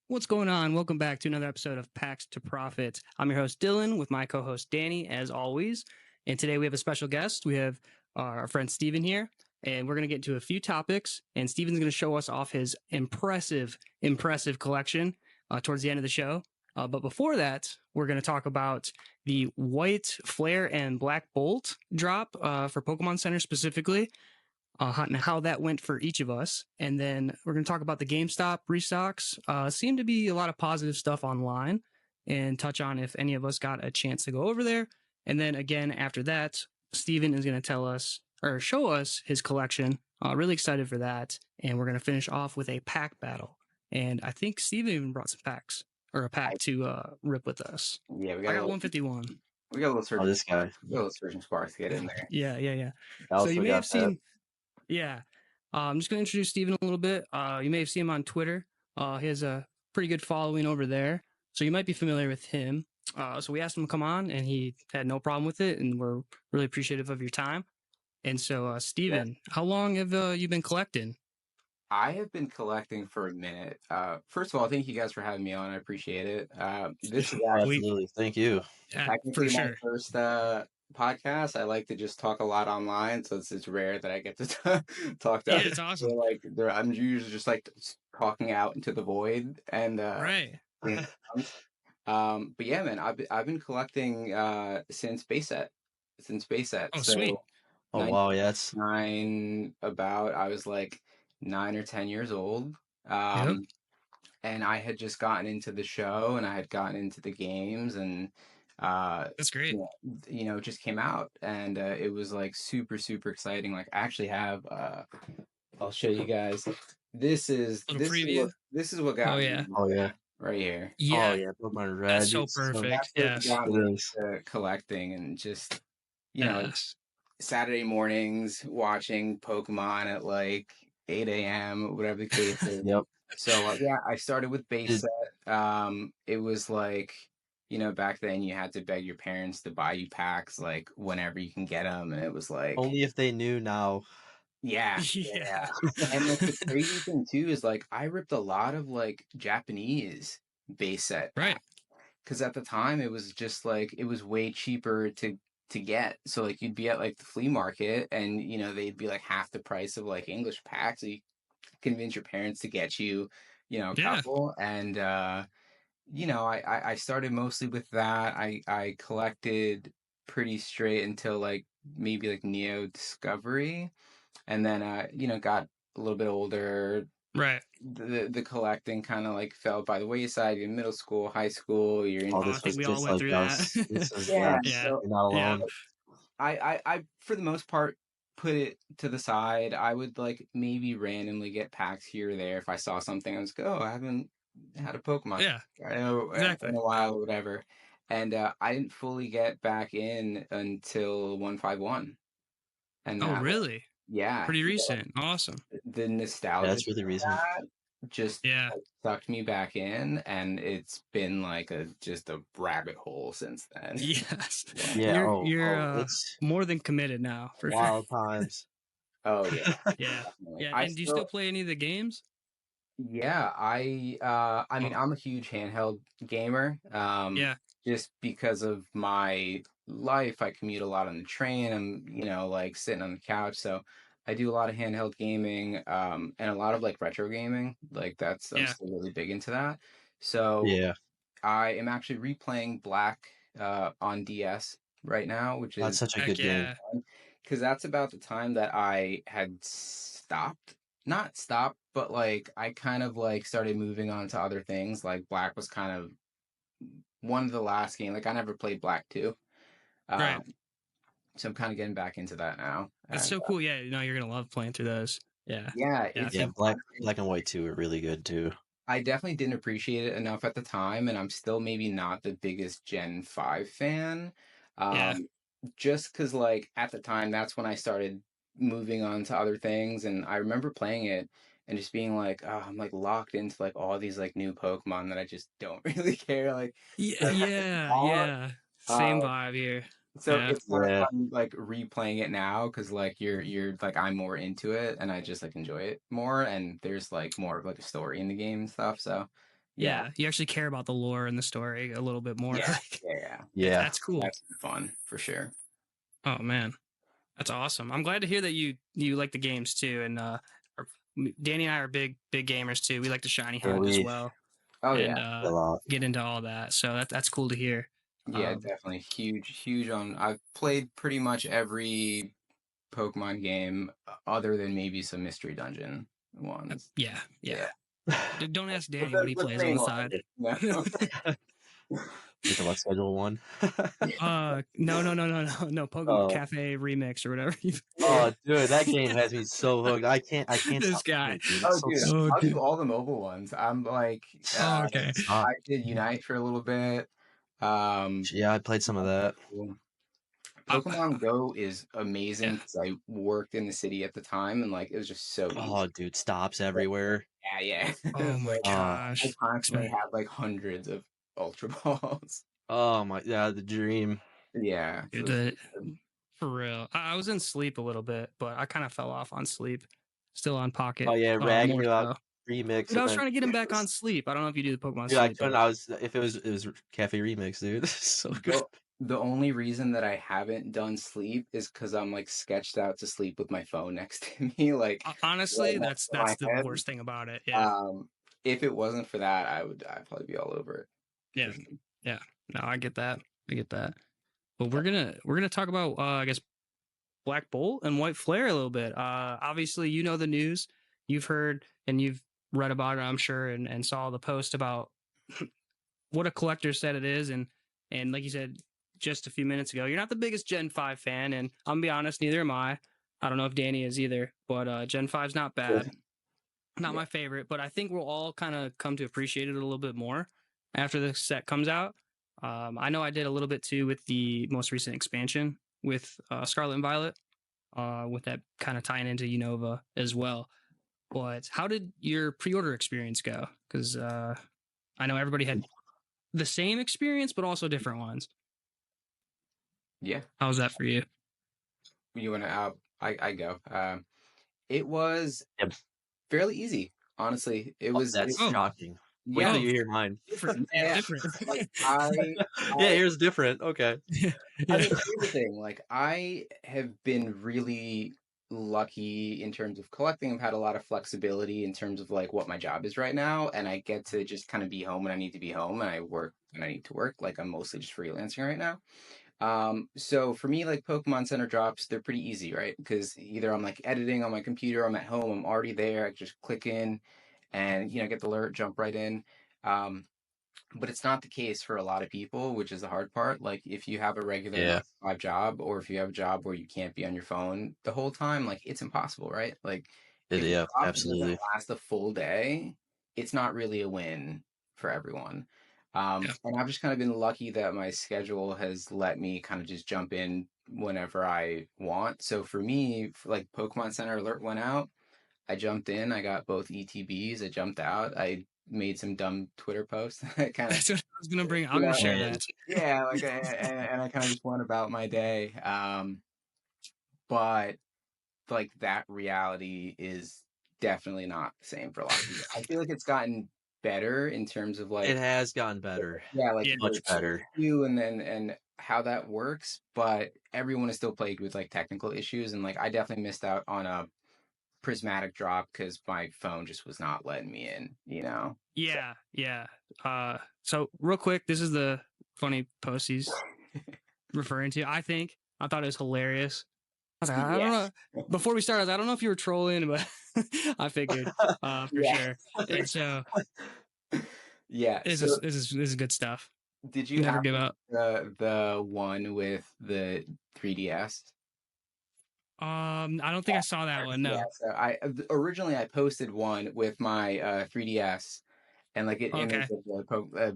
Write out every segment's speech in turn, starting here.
What's going on? Welcome back to another episode of Packs to Profit. I'm your host, Dylan, with my co host, Danny, as always. And today we have a special guest. We have our friend Steven here, and we're going to get into a few topics. And Steven's going to show us off his impressive collection towards the end of the show. But before that, we're going to talk about the White Flare and Black Bolt drop for Pokemon Center specifically. How that went for each of us. And then we're going to talk about the GameStop restocks. Seemed to be a lot of positive stuff online and touch on if any of us got a chance to go over there. And then again, after that, Steven is going to tell us or show us his collection. Really excited for that. And we're going to finish off with a pack battle. And I think Steven even brought some packs or a pack to rip with us. Yeah, I got 151. We got a little surgeon. This guy. We got a little surgeon sparks to get in there. Yeah. I So you may got have seen. Yeah. I'm just going to introduce Steven a little bit. You may have seen him on Twitter. He has a pretty good following over there. So you might be familiar with him. So we asked him to come on, and he had no problem with it. And we're really appreciative of your time. And so, Steven, how long have you been collecting? I have been collecting for a minute. First of all, thank you guys for having me on. I appreciate it. This is absolutely. Thank you. Technically my first podcast. I like to just talk a lot online, so it's rare that I get to talk to. Yeah, it's awesome. So, I'm usually just like talking out into the void, and right. But yeah, man, I've been collecting since base set. Oh, so, sweet. Oh wow, yes. I was like 9 or 10 years old. Yep. And I had just gotten into the show, and I had gotten into the games, and that's great. It just came out, and it was like super exciting. Like I actually have I'll show you guys. This is what got me. Oh yeah. Right here. Yeah. Oh yeah, Pokemon Red. That's so perfect. That's what got me into collecting, and just Saturday mornings watching Pokemon at like 8 a.m. whatever the case is. Yep. So I started with base set. It was like, back then you had to beg your parents to buy you packs like whenever you can get them, and it was like only if they knew now. Yeah. And like, the crazy thing too is like I ripped a lot of like Japanese base set, right? Because at the time it was just like it was way cheaper to get. So like you'd be at like the flea market, and they'd be like half the price of like English packs. So you convince your parents to get you, a couple. And I started mostly with that. I collected pretty straight until like maybe like Neo Discovery. And then got a little bit older. Right. The collecting kind of like fell by the wayside. In middle school, high school, you're in. I think we all went through that. You're not alone. I for the most part put it to the side. I would like maybe randomly get packs here or there if I saw something. I was like, oh, I haven't had a Pokemon. Yeah. Exactly. In a while or whatever. And I didn't fully get back in until 151. And really? Yeah. Pretty recent. Awesome. The nostalgia. That's really recent. Just sucked me back in, and it's been like just a rabbit hole since then. Yes. Yeah. You're more than committed now. For wild times. Oh yeah. Yeah. And do you still play any of the games? Yeah, I mean, I'm a huge handheld gamer. Just because of my life, I commute a lot on the train. I'm, like sitting on the couch. So I do a lot of handheld gaming, and a lot of like retro gaming. Like I'm still really big into that. So I am actually replaying Black on DS right now, which is such a good game. Because that's about the time that I had not stopped, but like I kind of like started moving on to other things. Like Black was kind of one of the last game. Like I never played Black 2. Right. So I'm kind of getting back into that now. That's so cool. Yeah, you're gonna love playing through those. Yeah. Black and White 2 are really good too. I definitely didn't appreciate it enough at the time, and I'm still maybe not the biggest Gen 5 fan. Just because like at the time that's when I started moving on to other things, and I remember playing it and just being like, oh, I'm like locked into like all these like new Pokemon that I just don't really care. Like yeah. Same vibe here. So it's fun, like replaying it now, because like you're like I'm more into it, and I just like enjoy it more, and there's like more of like a story in the game and stuff. So Yeah, you actually care about the lore and the story a little bit more. Yeah, Yeah. That's cool. That's fun for sure. Oh man, that's awesome. I'm glad to hear that you like the games too. And Danny and I are big gamers too. We like the shiny Yeah, hunt as we- well, Oh and yeah, A lot. get into all that. So that's cool to hear. yeah, definitely huge on. I've played pretty much every Pokemon game other than maybe some Mystery Dungeon ones. Yeah. Don't ask Danny But what he the plays on main the one, side. Like the Let's Schedule one. No, Pokemon Oh. Cafe Remix or whatever. Oh, dude, that game has me so hooked. I can't. This stop guy. playing, dude. Oh, It's so dude, sick. Oh, I'll dude. do all the mobile ones. I'm like, Oh, okay. Stop. I did Unite for a little bit. Yeah, I played some of that. Pokemon Go is amazing because I worked in the city at the time and like it was just so easy. Oh, dude, stops everywhere. Yeah. Oh my gosh. I constantly had like hundreds of Ultra Balls. Oh my, yeah, the dream. Yeah. Dude, for real. I was in Sleep a little bit, but I kind of fell off on Sleep. Still on Pocket. Oh yeah, more ragging so. about Remix. Dude, I was trying to get him back on Sleep. I don't know if you do the Pokemon Dude, I Sleep. couldn't. I was. If it was Cafe Remix, dude. So good. The only reason that I haven't done Sleep is because I'm like sketched out to sleep with my phone next to me. Like honestly, right that's next to my the head. worst thing about it. Yeah. If it wasn't for that, I'd probably be all over it. Yeah. Yeah. No, I get that. But we're gonna talk about I guess Black Bolt and White Flare a little bit. Obviously, you know the news. You've heard and you've read about it, I'm sure, and saw the post about what a collector said it is, and like you said just a few minutes ago, you're not the biggest Gen 5 fan, and I'm gonna be honest, neither am I. I don't know if Danny is either, but Gen 5's not bad. Not my favorite, but I think we'll all kind of come to appreciate it a little bit more after the set comes out. I know I did a little bit too with the most recent expansion with Scarlet and Violet, with that kind of tying into Unova as well. But how did your pre-order experience go? Because I know everybody had the same experience, but also different ones. Yeah. How was that for you? You want to? I go. It was Yep. fairly easy, honestly. It was. That's shocking. Wait Yeah. till you hear mine. Different. Like, Yeah, yours different. Okay. I mean, here's the thing. Like, I have been really lucky in terms of collecting. I've had a lot of flexibility in terms of like what my job is right now, and I get to just kind of be home when I need to be home, and I work when I need to work. Like, I'm mostly just freelancing right now. So for me, like Pokemon Center drops, they're pretty easy, right? Because either I'm like editing on my computer, I'm at home, I'm already there, I just click in and get the alert, jump right in. But it's not the case for a lot of people, which is the hard part. Like if you have a regular 9-to-5 job, or if you have a job where you can't be on your phone the whole time, like it's impossible, right? Like if the job absolutely. doesn't last a full day, it's not really a win for everyone. And I've just kind of been lucky that my schedule has let me kind of just jump in whenever I want. So for me, like Pokemon Center alert went out, I jumped in, I got both ETBs, I jumped out, I made some dumb Twitter posts. Kind of, That's what I was gonna bring. I'm gonna share that. Yeah, like, and I kind of just went about my day. But like that reality is definitely not the same for a lot of people. I feel like it's gotten better in terms of like it has gotten better. Yeah, like much better. And how that works, but everyone is still plagued with like technical issues, and like I definitely missed out on a prismatic drop because my phone just was not letting me in. Yeah. So real quick, this is the funny post he's referring to. I thought it was hilarious. I was like, I don't know. Before we started, I don't know if you were trolling, but I figured for sure. And so, this is good stuff. Did you never give up? The one with the 3DS? I don't think I saw that one. No. Yeah, so I originally posted one with my 3DS, and like it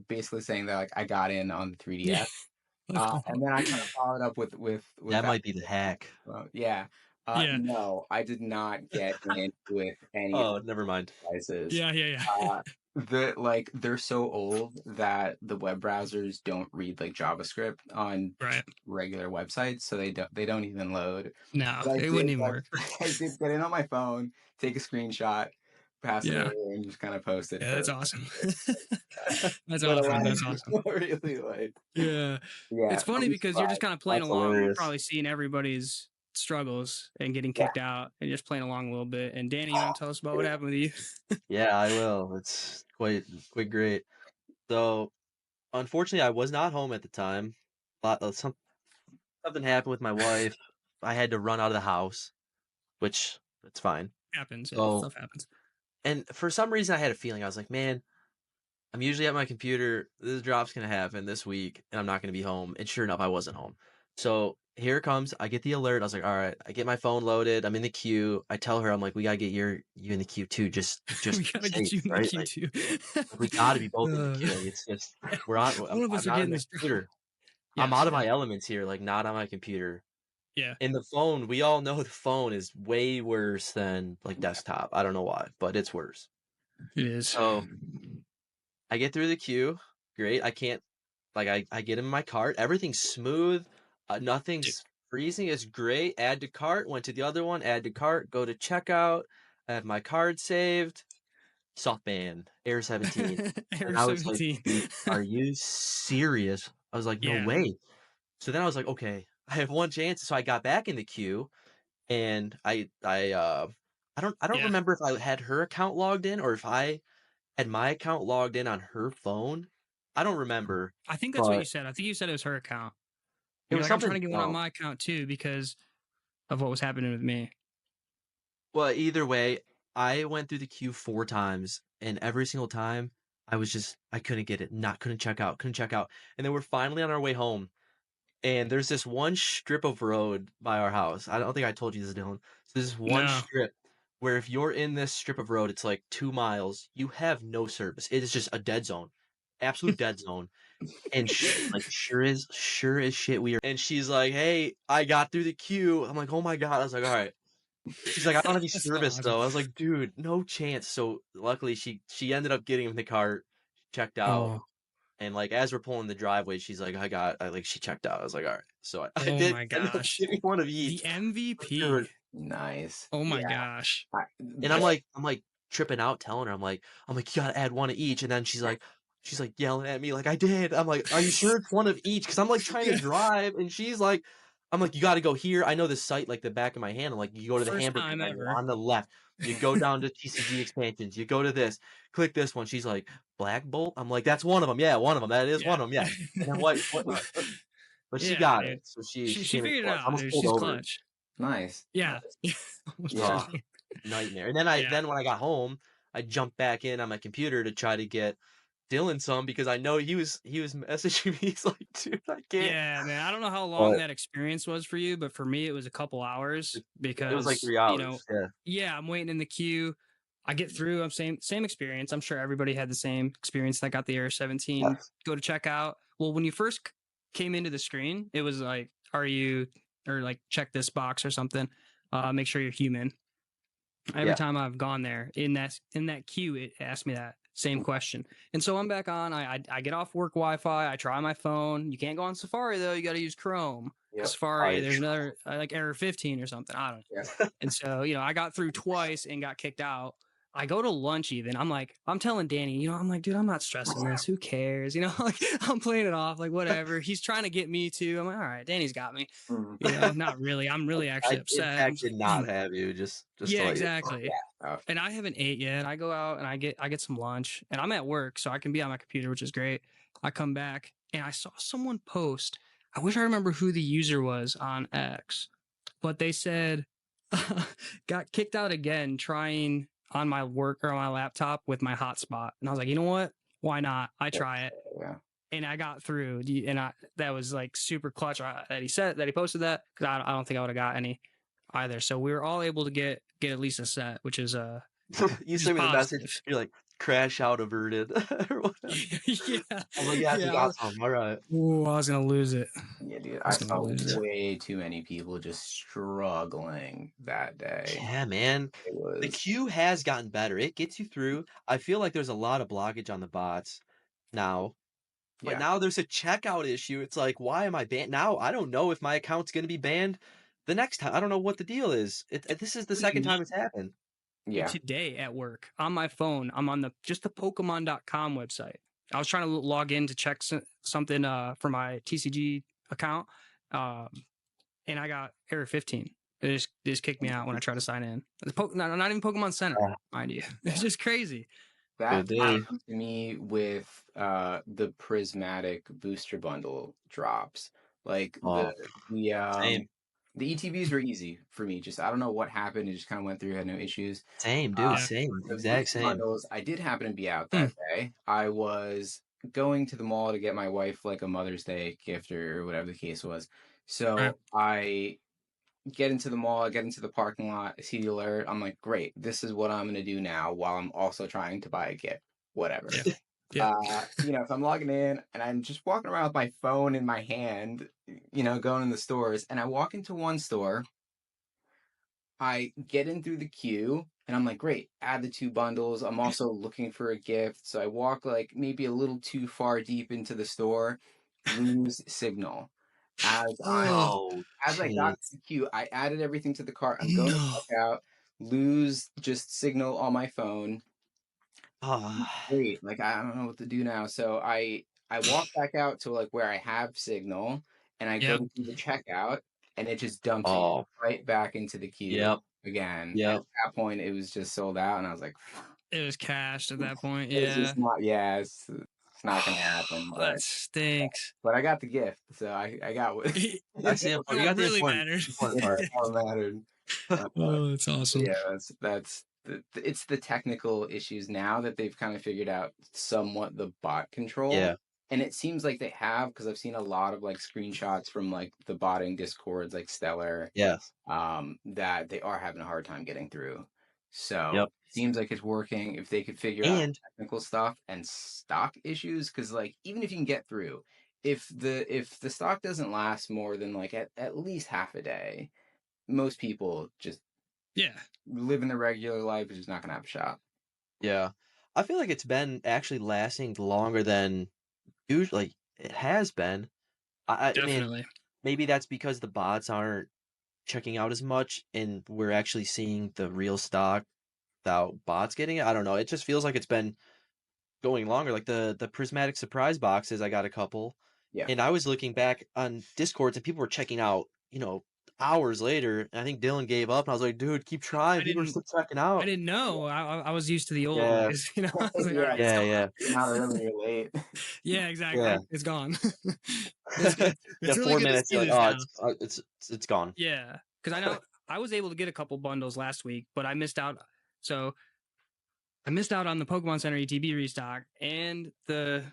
basically saying that like I got in on the 3DS. And then I kind of followed up with that might be the hack. No, I did not get in with any. Never mind. Devices. Yeah. They're so old that the web browsers don't read like JavaScript on regular websites, so they don't even load. No, it wouldn't even work. I did get in on my phone, take a screenshot, pass it Yeah. over and just kind of post it. Yeah, that's awesome. That's But a awesome. lot of That's awesome. people really like, Yeah. yeah, It's I'll funny be because you're just surprised. kind of playing That's along. You're hilarious. probably seeing everybody's struggles and getting Yeah. kicked out and just playing along a little bit. And Danny, you want to tell us about what happened with you? Yeah, I will. It's quite great. So, unfortunately, I was not home at the time. Something happened with my wife. I had to run out of the house, which it's fine. Happens. Yeah, So, stuff happens. and for some reason, I had a feeling. I was like, man, I'm usually at my computer. This drop's gonna happen this week, and I'm not gonna be home. And sure enough, I wasn't home. So here it comes. I get the alert. I was like, all right. I get my phone loaded. I'm in the queue. I tell her, I'm like, we gotta get you in the queue too. Just We gotta get you safe, in the right? queue Like, too. we gotta be both in the Uh, queue. Like, it's just we're on. One of I'm us are not on getting my this. computer. I'm Yes, out of yeah. my elements here. Like not on my computer. Yeah. And the phone, we all know the phone is way worse than like desktop. I don't know why, but it's worse. It is. So I get through the queue. Great. I can't, like, I get in my cart. Everything's smooth. Nothing's freezing. It's great. Add to cart. Went to the other one. Add to cart. Go to checkout. I have my card saved. SoftBand. Air 17. Air And I was like, 17. dude, are you serious? I was like, no Yeah. way. So then I was like, okay, I have one chance. So I got back in the queue and I don't Yeah. remember if I had her account logged in or if I had my account logged in on her phone. I don't remember. I think that's what you But said. I think you said it was her account. it You're was like, I'm trying something to get one on dumb. my account too because of what was happening with me. Well, either way, I went through the queue 4 times, and every single time I couldn't get it. Couldn't check out. And then we're finally on our way home, and there's this one strip of road by our house. I don't think I told you this, Dylan. So there's one No. strip where if you're in this strip of road, it's like 2 miles. You have no service. It is just a dead zone, absolute dead zone. And sure as shit, and she's like, "Hey, I got through the queue." I'm like, "Oh my god!" I was like, "All right." She's like, "I don't have any That's so service awesome. though." I was like, "Dude, no chance." So luckily, she ended up getting in the cart, checked out, Oh, and like as we're pulling the driveway, she's like, like she checked out. I was like, "All right." So I oh did my end up gosh. getting one of The each. MVP. Nice. Oh my Yeah. gosh. And I'm like tripping out, telling her, I'm like, you gotta add one of each. And then she's like yelling at me like I did. I'm like, are you sure it's one of each? Because I'm like trying to drive, and she's like, I'm like, you gotta go here. I know the site like the back of my hand. I'm like, you go to the First hamburger time menu ever. on the left. You go down to TCG expansions. You go to this. Click this one. She's like, Black Bolt. I'm like, that's one of them. Yeah, one of them. That is one of them. Yeah. And then what? But she Yeah, got dude. it. So she She came in figured it clutch. out, Almost dude. pulled She's over. clutch. Nice. Yeah. Nice. Yeah. Nightmare. And then Yeah. then when I got home, I jumped back in on my computer to try to get Dylan some because I know he was messaging me. He's like, dude, I can't. Yeah, man. I don't know how long But that experience was for you, but for me, it was a couple hours it was like because 3 hours. yeah, I'm waiting in the queue. I get through. I'm same experience. I'm sure everybody had the same experience that got the Air 17. Yeah. Go to checkout. Well, when you first came into the screen, it was like, "Are you?" or like, "Check this box" or something. Make sure you're human. Every Yeah. time I've gone there in that queue, it asked me that same question. And so I'm back on. I get off work Wi-Fi. I try my phone. You can't go on Safari though. You got to use Chrome. Yep. Safari, Right. there's another like error 15 or something. I don't know. Yeah. And so, I got through twice and got kicked out. I go to lunch even. I'm telling Danny, I'm like, dude, I'm not stressing this. Who cares? Like I'm playing it off like whatever. He's trying to get me too. I'm like, all right, Danny's got me. Not really. I'm really actually I upset. in fact did not have you. Just Yeah, to let you exactly. Oh. And I haven't ate yet. I go out and I get some lunch, and I'm at work, so I can be on my computer, which is great. I come back and I saw someone post. I wish I remember who the user was on X, but they said got kicked out again trying on my work or on my laptop with my hotspot. And I was like, you know what? Why not? I try it. Yeah. And I got through. And that was like super clutch that he posted that, because I don't think I would have got any either. So we were all able to get at least a set, which is you sent me the message. You're like, crash out averted. Or whatever. Yeah. I'm like, yeah, you got some. All right. Ooh, I was gonna lose it. Yeah, dude. I saw way too many people just struggling that day. Yeah, man. It was. The queue has gotten better. It gets you through. I feel like there's a lot of blockage on the bots now. But now there's a checkout issue. It's like, why am I banned? Now I don't know if my account's going to be banned the next time. I don't know what the deal is. This is the second time it's happened. Yeah. today at work on my phone. I'm on just the Pokemon.com website. I was trying to log in to check something for my TCG account, and I got error 15. It just kicked me out when I tried to sign in. Not even Pokemon Center, mind you. It's just crazy. That Good day. happened to me with the prismatic booster bundle drops. Like Oh, same, the ETBs were easy for me. Just I don't know what happened. It just kind of went through, had no issues. same, Uh, dude, Yeah. same, the exact booster same. bundles, I did happen to be out that day. I was going to the mall to get my wife like a Mother's Day gift or whatever the case was. So Right. I get into the mall, I get into the parking lot, I see the alert. I'm like, great, this is what I'm gonna do now while I'm also trying to buy a gift. Whatever. Yeah. Yeah. So I'm logging in and I'm just walking around with my phone in my hand, going in the stores, and I walk into one store, I get in through the queue, and I'm like, great, add the 2 bundles. I'm also looking for a gift. So I walk like maybe a little too far deep into the store, lose signal. As I Oh Oh, as I got to jeez. the queue, I added everything to the cart. I'm going to no. check out, lose just signal on my phone. Ah, Great, like I don't know what to do now. So I walk back out to like where I have signal, and I go Yep. to do the checkout, and it just dumps me oh, right back into the queue yep, again. And yep. at that point, it was just sold out, and I was like, It was cashed at that point. it's Yeah. just not. Yeah, it's not gonna happen. But That stinks. I got the gift, so I got what That's the important. You got What the really mattered. important yeah, part. that's all that mattered. Oh, that's awesome. Yeah, it's the technical issues now that they've kind of figured out somewhat the bot control. Yeah, And it seems like they have, because I've seen a lot of like screenshots from like the botting discords like Stellar, yes, that they are having a hard time getting through. So yep. seems like it's working if they could figure out And technical stuff and stock issues, because like even if you can get through, if the stock doesn't last more than like at least half a day, most people just Yeah. living the regular life is just not gonna have a shot. yeah, I feel like it's been actually lasting longer than usually it has been. I mean, Definitely. maybe that's because the bots aren't checking out as much, and we're actually seeing the real stock without bots getting it. I don't know. It just feels like it's been going longer. Like the prismatic surprise boxes, I got a couple, Yeah. and I was looking back on Discords, and people were checking out, hours later. And I think Dylan gave up, and I was like, dude, keep trying. I People are didn't still checking I out. didn't know. I was used to the old Yeah, ways. I was like, all Yeah, right, it's yeah, gone. yeah, not early or late. Yeah, exactly. yeah. It's gone. It's good. Yeah, It's really good to 4 minutes. see You're like, this oh, now. it's gone. Yeah, because I know I was able to get a couple bundles last week, but I missed out. So I missed out on the Pokemon Center ETB restock and the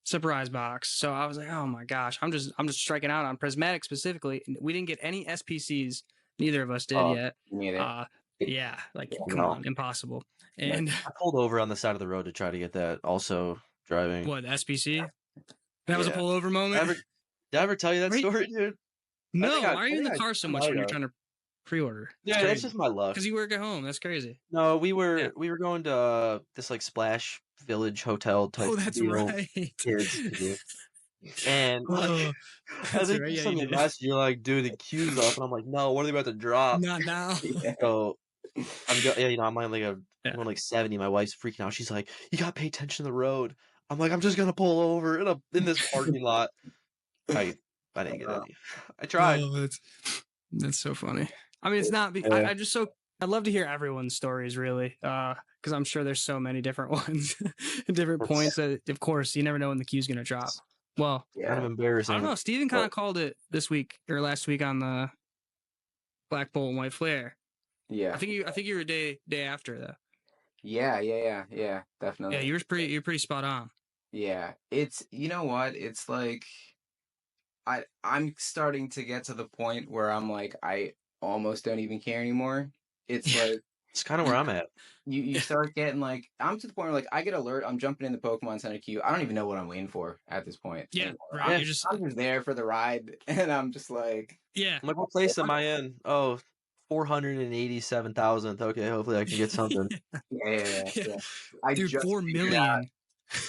surprise box. So I was like, oh my gosh, I'm just striking out on Prismatic specifically. We didn't get any SPCs. Neither of us did Oh, yet. Neither. Yeah, like come no. on, impossible. No. And I pulled over on the side of the road to try to get that. Also driving. what SPC? That was a Yeah. pullover Did I moment. ever, did I ever tell you that Right? story, dude? No, I why are you in think the I car so much when might you're have. trying to pre-order? Yeah, that's just my luck. Because you work at home. That's crazy. No, we Yeah. were going to this like Splash Village hotel type Oh, that's deal. right. Kids to do. And like, Oh, I that's think right. you Yeah, sent you me a did. message. You're like, dude, the queue's up, and I'm like, no, what are they about to drop? Not now. Yeah. So I'm on like Yeah. I'm on like 70. My wife's freaking out. She's like, you gotta pay attention to the road. I'm like, I'm just gonna pull over in this parking lot. I didn't get any. I tried. Oh, that's so funny. I mean, it's not. Yeah. I'm just so. I'd love to hear everyone's stories, really, because I'm sure there's so many different ones, different That's points. That, of course, you never know when the queue's gonna drop. Well, kind of Yeah. I embarrassing. don't know. Steven kind But of called it this week or last week on the Black Bolt and White Flare. Yeah. I think you were day after though. Yeah. Yeah, Definitely. you're pretty spot on. Yeah. It's you know what? It's like I'm starting to get to the point where I'm like I almost don't even care anymore. It's Yeah. like it's kind of where I'm at. you start getting like I'm to the point where like I get alert, I'm jumping in the Pokemon Center queue. I don't even know what I'm waiting for at this point Yeah, anymore. right. Yeah. You're just I'm just there for the ride, and I'm just like, yeah. I'm like, what place am I in? Oh, 487,000th. Okay, hopefully I can get something. yeah. I Dude, just 4 figured out. million.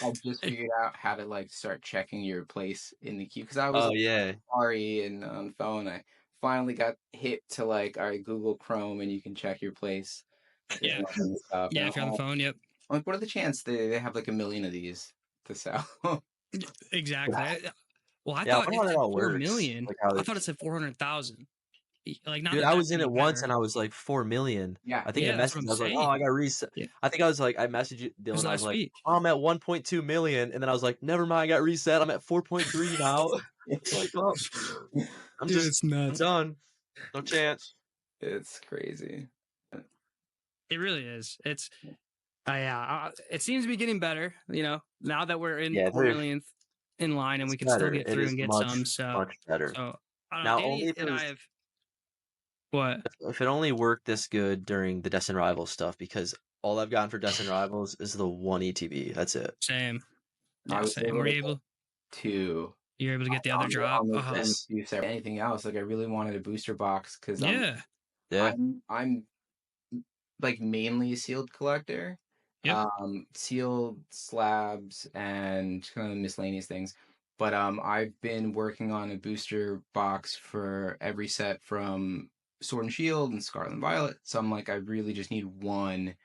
I just figured out how to like start checking your place in the queue because I was Oh like, yeah. sorry, and on the phone I finally got hit to like all right Google Chrome and you can check your place. Yeah. and stuff. Yeah, And if you're on the phone, yep. I'm like, what are the chances they have like a million of these to sell? Exactly. Well, I Yeah, I thought wonder it how that said all 4 works. million. Like how I they, thought it said 400,000. Like, not dude, that I that's was in any it once better. and I was like 4 million. Yeah, I think I Yeah, that's what messaged. I'm I was like, oh, saying. I got reset. Yeah. I think I was like, I messaged It Dylan. was I was last like, week. oh, I'm at 1.2 million, and then I was like, never mind, I got reset. I'm at 4.3 now. Like, well, I'm Dude, just, it's I'm nuts. done. No chance. it's crazy. It really is. It's yeah. It seems to be getting better. Now that we're in Yeah, 4 millionth in line, and it's we can still better. get It through is and get much, some. So, much better. I don't know. Now, Danny only if it and I was, have what? if it only worked this good during the Destin Rivals stuff, because all I've gotten for Destin Rivals is the one ETB. That's it. Same. I Yeah, was same. able Were to you able? to You're able to get the other on drop? the Oh, same Yes. few separate anything else. Like I really wanted a booster box because yeah. Yeah. I'm like mainly a sealed collector. Yep. Sealed slabs and kind of miscellaneous things. But I've been working on a booster box for every set from Sword and Shield and Scarlet and Violet. So I'm like, I really just need one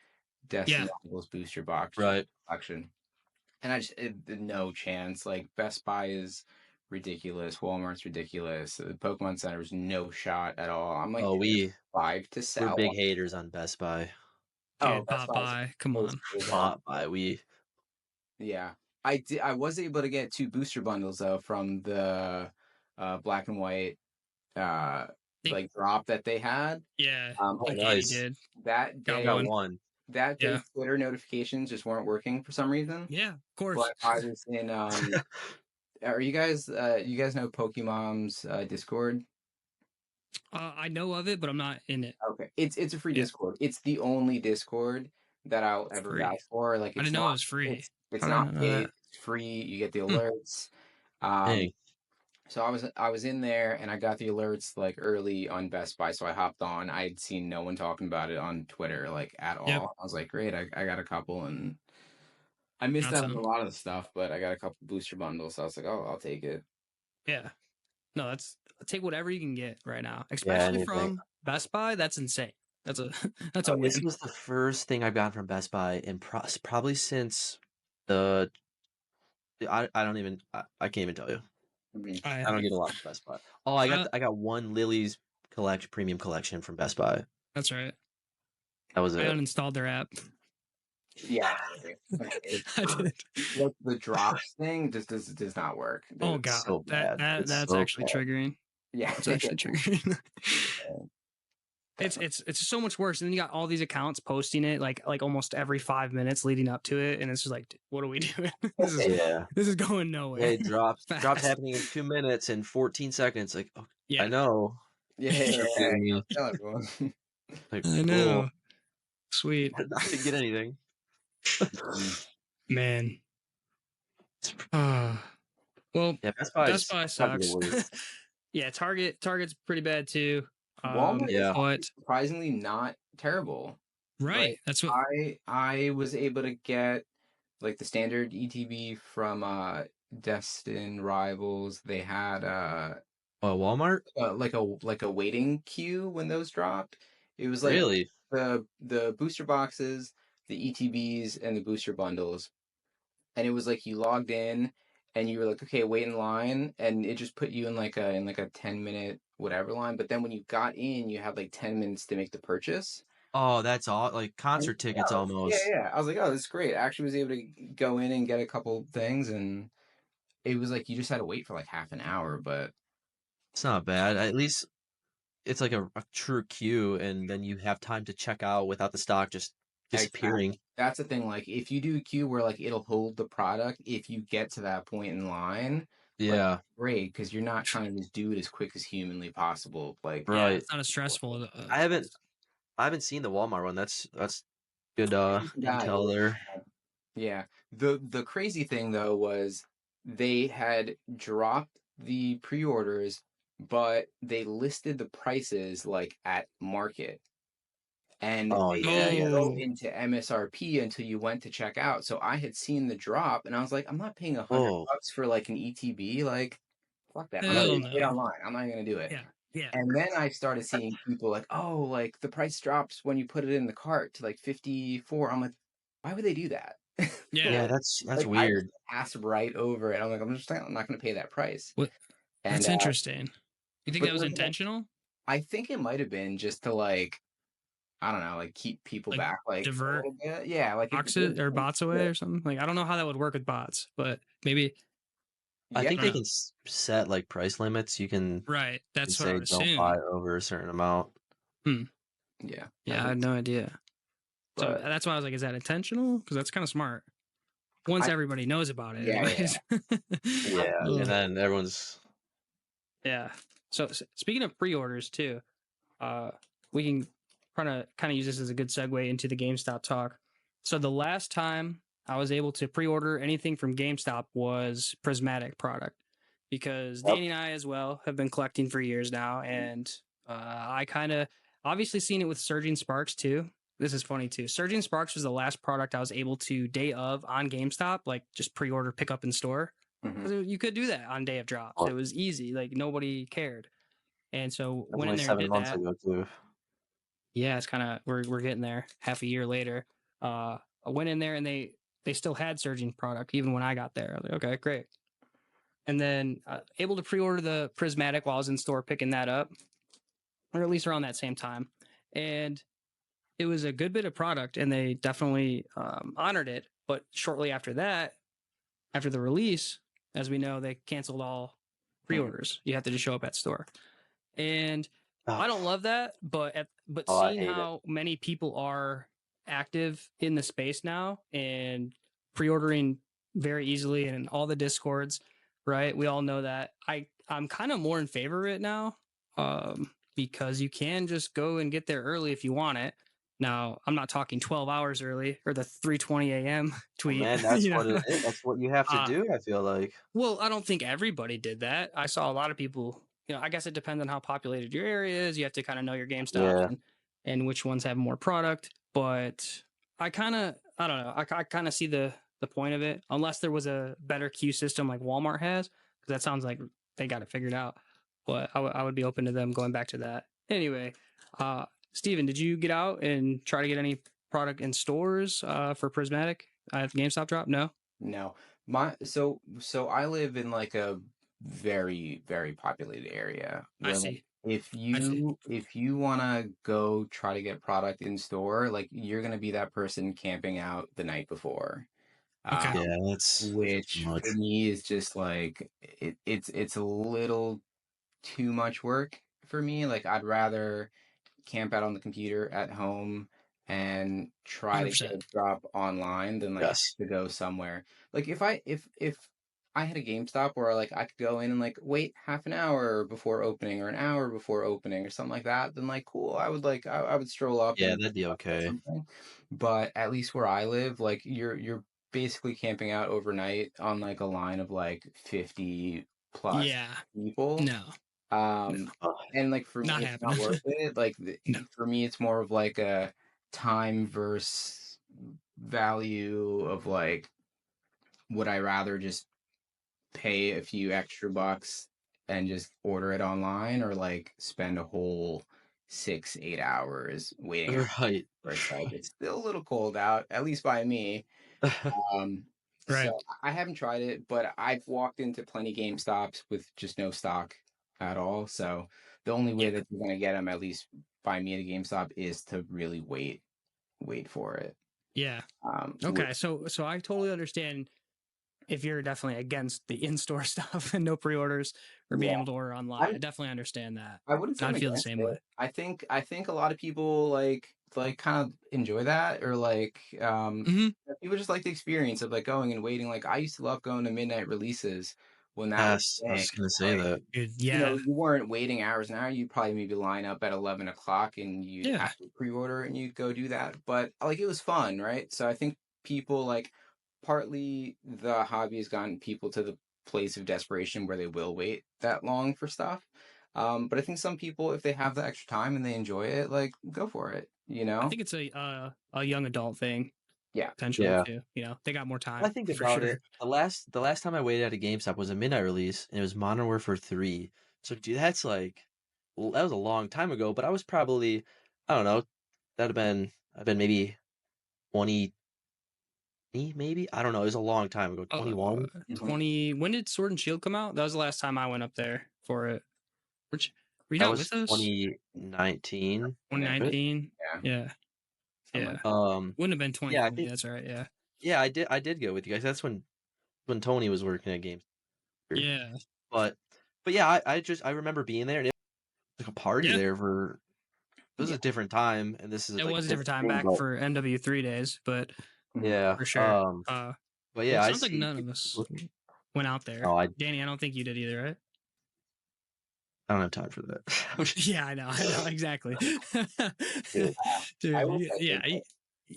Destiny Rivals booster box for Right. collection. And no chance. Like Best Buy is ridiculous. Walmart's ridiculous. The Pokemon Center's no shot at all. I'm like, Oh, there's 5 to we're sell. big haters on Best Buy. Dude, Best Buy's Popeye. Come on. Bought by Yeah. I was able to get 2 booster bundles though from the black and white Think- like drop that they had. Yeah. Oh, I think nice. Danny did. That Got day got one. one. that day Yeah. Twitter notifications just weren't working for some reason. Yeah, of course. But I was in are you guys know Pokemom's Discord? I know of it, but I'm not in it. Okay. It's a free Yeah. Discord. It's the only Discord that I'll ever Free. vouch for. Like I it's didn't know it not was free. it's How did I not not know paid, that? it's free, you get the Hmm. alerts. Dang. So I was in there and I got the alerts like early on Best Buy, so I hopped on. I had seen no one talking about it on Twitter like at all. Yep. I was like, great, I got a couple, and I missed Got out on a some. lot of the stuff, but I got a couple booster bundles, so I was like, oh, I'll take it. Yeah. No, take whatever you can get right now, Yeah, especially anything. from Best Buy. That's insane. That's a Oh, win. this was the first thing I've gotten from Best Buy in probably since the. I don't even. I can't even tell you. Mhm. I don't get a lot from Best Buy. Oh, I got one Lily's premium collection from Best Buy. That's right. That was I it. uninstalled their app. Yeah. I did. Like the drops thing just does not work. Oh It's god, so bad. It's that's so actually bad. triggering. Yeah. It's actually triggering. It's so much worse. And then you got all these accounts posting it like almost every 5 minutes leading up to it, and it's just like, what are we doing? Yeah. This is going nowhere. Hey, drops Fast. happening in 2 minutes and 14 seconds. Like, oh, Yeah. I know. Yeah. Tell everyone. Like, I know. Sweet. Cool. I didn't get anything. Man. Well, Yeah, Best Buy sucks. Yeah, Target's pretty bad too. Walmart yeah. is surprisingly not terrible. Right. Like, That's what I was able to get like the standard ETB from Destin Rivals. They had Walmart? like a waiting queue when those dropped. It was like Really? the booster boxes, the ETBs, and the booster bundles. And it was like you logged in and you were like, okay, wait in line, and it just put you in like a 10-minute whatever line. But then when you got in, you had like 10 minutes to make the purchase. Oh, that's all like concert tickets almost. Yeah. I was like, oh, this is great. I actually was able to go in and get a couple things, and it was like you just had to wait for like half an hour, but It's not bad. At least it's like a true queue, and then you have time to check out without the stock just disappearing. Exactly. That's the thing. Like, if you do a queue where like it'll hold the product, if you get to that point in line, Yeah, like, great, because you're not trying to just do it as quick as humanly possible. Like, yeah, right. it's not as stressful. I haven't seen the Walmart one. That's good intel there. Yeah. The crazy thing though was they had dropped the pre-orders, but they listed the prices like at market. And Oh, they yeah, didn't yeah. go into MSRP until you went to check out. So I had seen the drop, and I was like, I'm not paying $100 for like an ETB. Like, fuck that. I'm not Hell gonna wait no. online. I'm not gonna do it. Yeah. Yeah. And then I started seeing people like, oh, like the price drops when you put it in the cart to like 54. I'm like, why would they do that? Yeah, Yeah. that's Like I just weird. passed right over it. I'm like, I'm not going to pay that price. What? And That's interesting. You think but that was then, like, intentional? I think it might have been just to like, I don't know, like keep people Like back like a divert little bit. Yeah, like it boxes or was, bots away or something? Like I don't know how that would work with bots, but maybe I yeah, think I don't they know. can set like price limits. You can Right. That's what I say would don't buy assume. over a certain amount. Hmm. yeah. I Yeah, I think had no idea. So but that's why I was like, is that intentional? Because that's kind of smart. Once I everybody knows about it, yeah, anyways. I Yeah, think and Ugh. then everyone's Yeah. So speaking of pre-orders too, uh, we can kind of use this as a good segue into the GameStop talk. So the last time I was able to pre-order anything from GameStop was Prismatic product because Yep. Danny and I as well have been collecting for years now, and I kind of obviously seen it with Surging Sparks too. This is funny too. Surging Sparks was the last product I was able to day of on GameStop, like just pre-order, pick up in store. mhm. Because you could do that on day of drops. It was easy. Like nobody cared. And so That was went in only there and 7 did months that. ago too. Yeah, it's kind of we're getting there. Half a year later, I went in there and they still had Surging product even when I got there. I was like, okay, great. And then able to pre-order the Prismatic while I was in store picking that up, or at least around that same time. And it was a good bit of product, and they definitely honored it. But shortly after that, after the release, as we know, they canceled all pre-orders. You have to just show up at store. And I don't love that, but Oh, I seeing hate it. how many people are active in the space now and pre-ordering very easily and in all the discords, right? We all know that. I'm kind of more in favor of it now, because you can just go and get there early if you want it. Now, I'm not talking 12 hours early or the 3:20 a.m. Oh, tweet, man, that's you what it know. is. That's what you have to do, I feel like. Well, I don't think everybody did that. I saw a lot of people, I guess it depends on how populated your area is. You have to kind of know your GameStops Yeah. and which ones have more product. But I don't know. I kind of see the point of it, unless there was a better queue system like Walmart has, because that sounds like they got it figured out. But I would be open to them going back to that. Anyway, Steven, did you get out and try to get any product in stores for Prismatic at the GameStop drop? No? No. So I live in like a very, very populated area I where like see. if I see. you want to go try to get product in store, like you're gonna be that person camping out the night before. Okay. Yeah, that's too Which much. for me is just like it's a little too much work for me. Like I'd rather camp out on the computer at home and try to get 100%. a drop online than like have Yes. to go somewhere. Like if I had a GameStop where like I could go in and like wait half an hour before opening or an hour before opening or something like that, then like cool. I would stroll up Yeah, and that'd be get okay. something. But at least where I live, like you're basically camping out overnight on like a line of like 50 plus Yeah. people. No. No. Um, Ugh. and like for Not me, it's not happening. worth it. Like No. for me, it's more of like a time versus value of like, would I rather just pay a few extra bucks and just order it online or like spend a whole 6, 8 hours waiting out Right. where it's like it's still a little cold out, at least by me. Um, so Right. I haven't tried it, but I've walked into plenty GameStops with just no stock at all. So the only way Yeah. that you're gonna get them, at least by me at a GameStop, is to really wait for it. Yeah. Which, Okay. So I totally understand if you're definitely against the in-store stuff and no pre-orders or being yeah, able to order online. I I'm definitely understand that. I wouldn't say I'm I'd feel the against same way. it. I think a lot of people like kind of enjoy that or like Hmm. people just like the experience of like going and waiting. Like I used to love going to midnight releases when that was Yes, I was big. just gonna say Like that. Yeah. you weren't waiting hours an hour. You'd probably maybe line up at 11 o'clock and you'd Yeah. have to pre-order and you'd go do that. But like it was fun, right? So I think people like partly the hobby has gotten people to the place of desperation where they will wait that long for stuff. But I think some people, if they have the extra time and they enjoy it, like go for it, you I know? think it's a young adult thing Yeah. potentially Yeah. too. They got more I time think for about sure. it. The last time I waited at a GameStop was a midnight release, and it was Modern Warfare 3. So, dude, that's like that was a long time ago, but I was probably, I don't know, I've been maybe 20, maybe? I don't know. It was a long time ago. 21? 20. When did Sword and Shield come out? That was the last time I went up there for it. Were you That not was with us? 2019. Yeah. 2019. Yeah. Yeah. Something Yeah. like that. Wouldn't have been Yeah, I 2020. think, That's right. Yeah. yeah, I did go with you guys. That's when Tony was working at Games. Yeah. But yeah, I remember being there, and it was like a party Yeah. there for. It was Yeah. a different time, and this is It like was a different time thing, back but for MW3 days, but yeah. for sure. But Well, yeah, it I sounds like see none of us went out there. Oh, Danny, I don't think you did either, right? I don't have time for that. Yeah, I know, exactly. Yeah. I will Dude, say yeah, that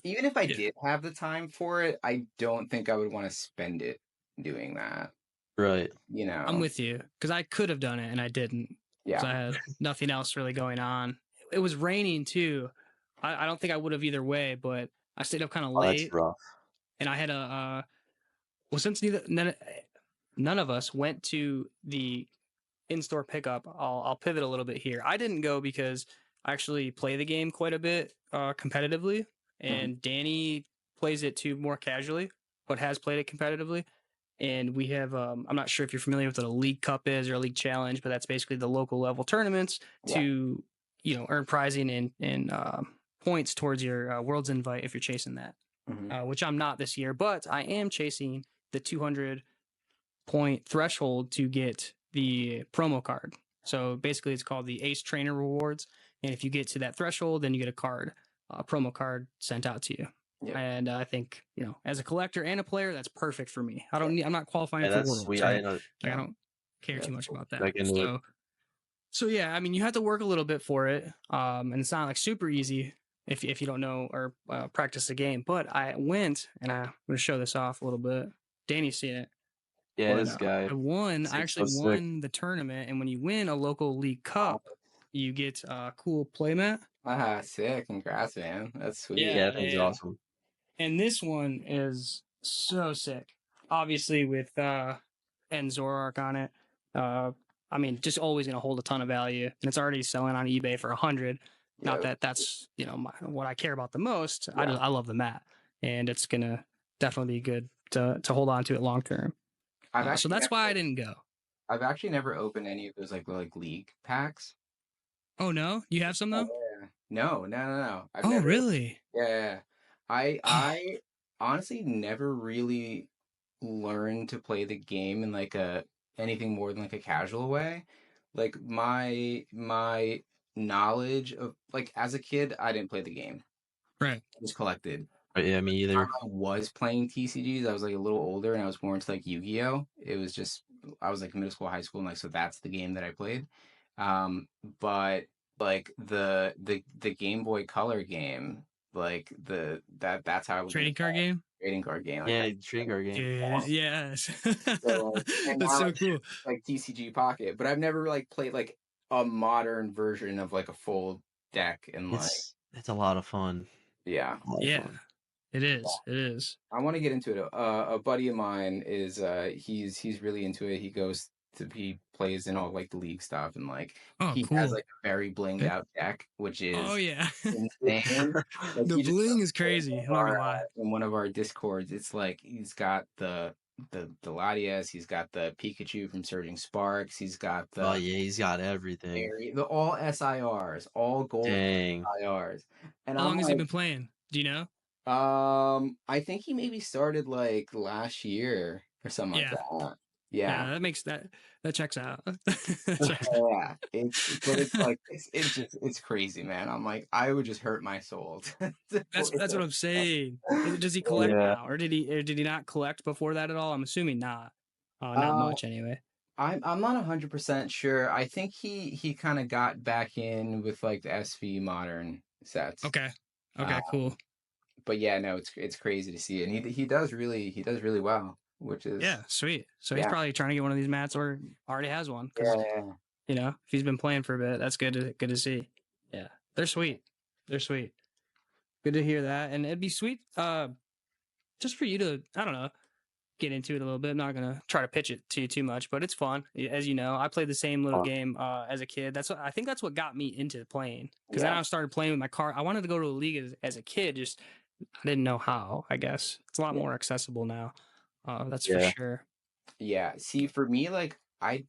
even if I yeah, did have the time for it, I don't think I would want to spend it doing that. Right. You I'm know? with you because I could have done it and I didn't because I Yeah. had nothing else really going on. It was raining too. I don't think I would have either way, but I stayed up kind of Oh, that's late rough. and I had a well since none of us went to the in-store pickup. I'll pivot a little bit here. I didn't go because I actually play the game quite a bit competitively, and Danny plays it too more casually, but has played it competitively. And we have I'm not sure if you're familiar with what a League Cup is or a League Challenge, but that's basically the local level tournaments Yeah. to earn prizing and points towards your World's Invite if you're chasing that. Which I'm not this year, but I am chasing the 200 point threshold to get the promo card. So basically, it's called the Ace Trainer Rewards. And if you get to that threshold, then you get a card, a promo card sent out to you. Yeah. And I think, as a collector and a player, that's perfect for me. I'm not qualifying Yeah, for that's Worlds, sweet. right? I I don't care Yeah, too that's much cool. about that. back into it. So yeah, I mean, you have to work a little bit for it. And it's not like super easy if you don't know or practice the game. But I went, and I'm going to show this off a little bit. Danny's seen it. Yeah, But this guy. I actually so sick. won the tournament, and when you win a local league cup, you get a cool playmat. Sick. Congrats, man. That's sweet. Yeah, that thing's awesome. And this one is so sick. Obviously, with and Zoroark on it. I mean, just always gonna hold a ton of value, and it's already selling on eBay for 100. Not that that's what I care about the most. Yeah. I love the mat, and it's gonna definitely be good to hold on to it long term. So that's why I didn't go. I've actually never opened any of those like league packs. Oh no, you have some though? Yeah. No. I've Oh never, really? Yeah. I honestly never really learned to play the game in like anything more than like a casual way. Like my knowledge of like as a kid, I didn't play the game. Right. I just collected. Right, yeah, me either. I was playing TCGs. I was like a little older and I was more into like Yu-Gi-Oh. It was just I was like middle school, high school, and like so that's the game that I played. But like the Game Boy Color game, like that's how I was Trading card game? trading card game. Like, Yeah, trading card game. Yeah, yes. so, and That's now so it's cool. like TCG Pocket, but I've never like played like a modern version of like a full deck and like It's a lot of fun. yeah. Yeah. It is. It is. I want to get into it. A buddy of mine is he's really into it. He plays in all like the league stuff and like he cool. has like a very blinged out deck, which is yeah. insane. Like, The bling is crazy. I'm not gonna lie. In one of our discords, it's like he's got the Latias, he's got the Pikachu from Surging Sparks, he's got the he's got everything. All SIRs, all gold SIRs. And how long has he been playing? Do you know? I think he maybe started like last year or something like that. Yeah, that makes that checks out. yeah, it's crazy, man. I'm like, I would just hurt my soul. That's what I'm saying. Does he collect now, or did he not collect before that at all? I'm assuming not. Not much anyway. I'm not 100% sure. I think he kind of got back in with like the SV modern sets. Okay, cool. But yeah, no, it's crazy to see, and he does really well, which is sweet. So he's probably trying to get one of these mats, or already has one. If he's been playing for a bit, that's good to see. Yeah, they're sweet. Good to hear that, and it'd be sweet, just for you to, I don't know, get into it a little bit. I'm not gonna try to pitch it to you too much, but it's fun. As you know, I played the same little game as a kid. I think that's what got me into playing. Because then I started playing with my card. I wanted to go to a league as a kid. Just I didn't know how. I guess it's a lot more accessible now. That's for sure. Yeah. See, for me, like I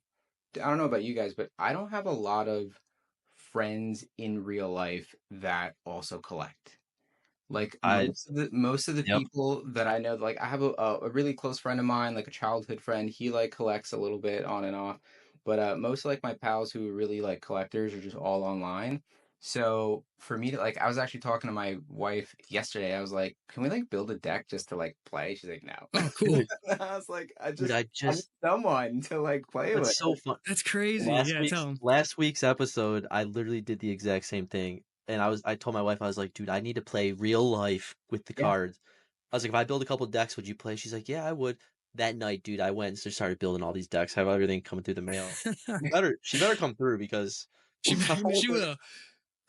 don't know about you guys, but I don't have a lot of friends in real life that also collect. Like I most of the Yep. people that I know, like I have a really close friend of mine, like a childhood friend. He like collects a little bit on and off, but most of like my pals who are really like collectors are just all online. So for me to like, I was actually talking to my wife yesterday. I was like, "Can we like build a deck just to like play?" She's like, "No." Oh, cool. I was like, "I Dude, just I I need just someone to like play with." that's so fun. That's crazy. Yeah, tell 'em. Last week's episode, I literally did the exact same thing. And I told my wife, I was like, dude, I need to play real life with the Yeah. cards. I was like, if I build a couple decks, would you play? She's like, yeah, I would. That night, dude, I went and just started building all these decks. Have everything coming through the mail. She better come through because She will.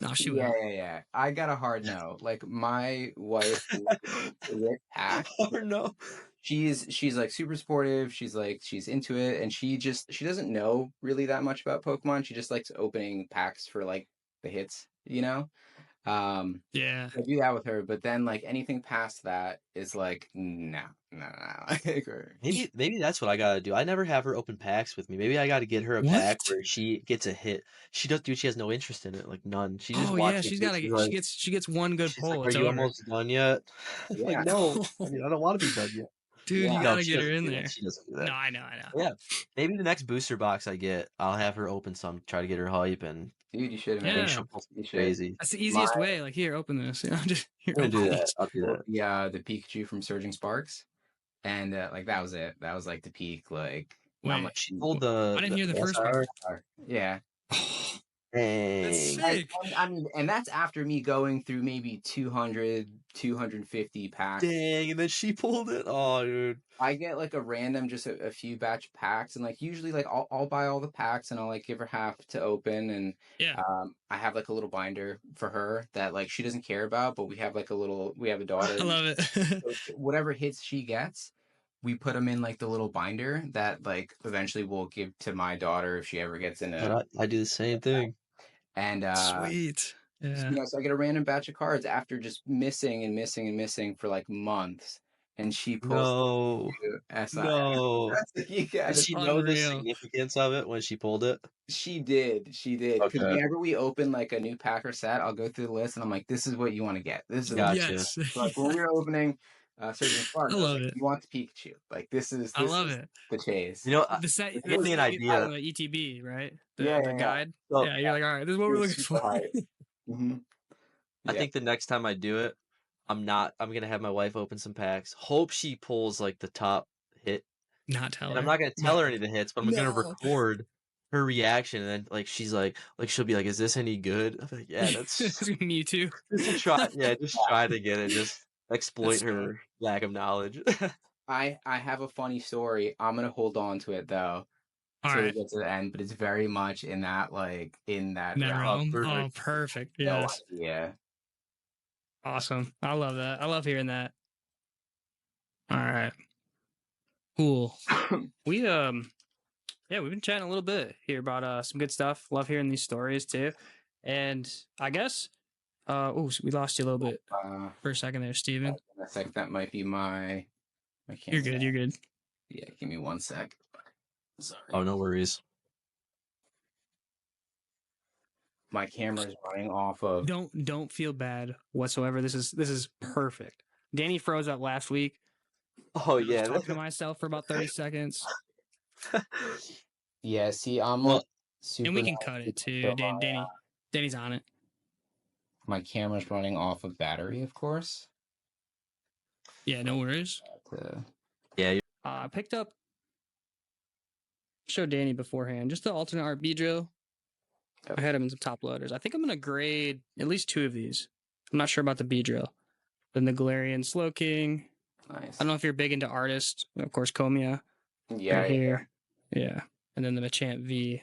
No, she will. Yeah. I got a hard no. Like my wife with Pack, or no. she's like super supportive. She's into it, and she doesn't know really that much about Pokemon. She just likes opening packs for like the hits, you know. Yeah. I do that with her, but then like anything past that is like no. Like, Maybe that's what I gotta do. I never have her open packs with me. Maybe I gotta get her a What? pack where she gets a hit. She does, dude. She has no interest in it, like none. She just Oh yeah, watches. she's it. gotta She's get. like, She gets one good she's like, pull. "Are It's you over. almost done yet?" I'm like, Yeah. no, I don't want to be done yet. Dude, you Yeah. No, gotta she get her doesn't in do there. that. She doesn't do No, that. I know. Yeah, maybe the next booster box I get, I'll have her open some, try to get her hype, and Dude, you should, maybe man. Yeah. she'll pull You something should. crazy. That's the easiest way. Like, here, open this. You know, just here, I'm gonna open do that. this. I'll do that. The Pikachu from Surging Sparks, and like that was it. That was like the peak. Like not Wait, much. She pulled I didn't hear the first one. SR. Yeah. That's Dang. sick. I mean, and that's after me going through maybe 200, 250 packs. Dang, and then she pulled it. Oh, dude. I get like a random, just a few batch packs, and like usually like I'll buy all the packs and I'll like give her half to open, and Yeah. I have like a little binder for her that like she doesn't care about, but we have a daughter. I love it. So whatever hits she gets, we put them in like the little binder that like eventually we'll give to my daughter if she ever gets in a. I do the same thing. And Sweet. Yeah. so I get a random batch of cards after just missing and missing and missing for like months, and she pulls No. SI. No. You Did guys, she know the Unreal. significance of it when she pulled it? she did, because Okay. whenever we open like a new pack or set, I'll go through the list and I'm like, this is what you want to get. This is Gotcha. Yes. so, like when we were opening Surgeon Spark, I was love like, it. you want the Pikachu? Like this is I love it. the chase. You know, The set. it gave me an idea. The ETB, right? The, Yeah, the yeah. guide. So, Yeah, you're like, all right, this is what we're looking Super for. hype. Mm-hmm. I think the next time I do it, I'm gonna have my wife open some packs. Hope she pulls like the top hit. Not tell And her. I'm not gonna tell her any of the hits, but I'm gonna No. record her reaction, and then like she's like she'll be like, "Is this any good?" I'm like, "Yeah, that's Mewtwo. just try to get it, just exploit That's her lack of knowledge." I have a funny story. I'm gonna hold on to it though. All Till we right. get to the end, but it's very much in that In that realm. realm. perfect. Oh, perfect. No Yes. idea. Awesome. I love that. I love hearing that. All right. Cool. We yeah, we've been chatting a little bit here about some good stuff. Love hearing these stories too. And I guess so we lost you a little bit for a second there, Steven. I think that might be my camera. You're good, you're good. Yeah, give me 1 sec. Sorry. Oh, no worries. My camera is running off of. Don't feel bad whatsoever. This is perfect. Danny froze up last week. Oh I was yeah. talking to myself for about 30 seconds. Yeah, see, I'm Well, super. And we can cut it too. Danny's on it. My camera's running off of battery, of course. Yeah, no worries. Yeah. I picked up. Showed Danny beforehand just the alternate art B drill. I had him in some top loaders. I think I'm gonna grade at least 2 of these. I'm not sure about the B drill. The Galarian Slow King. Nice. I don't know if you're big into artists. Of course, Komiya. Yeah. Right here. Yeah. And then the Machamp V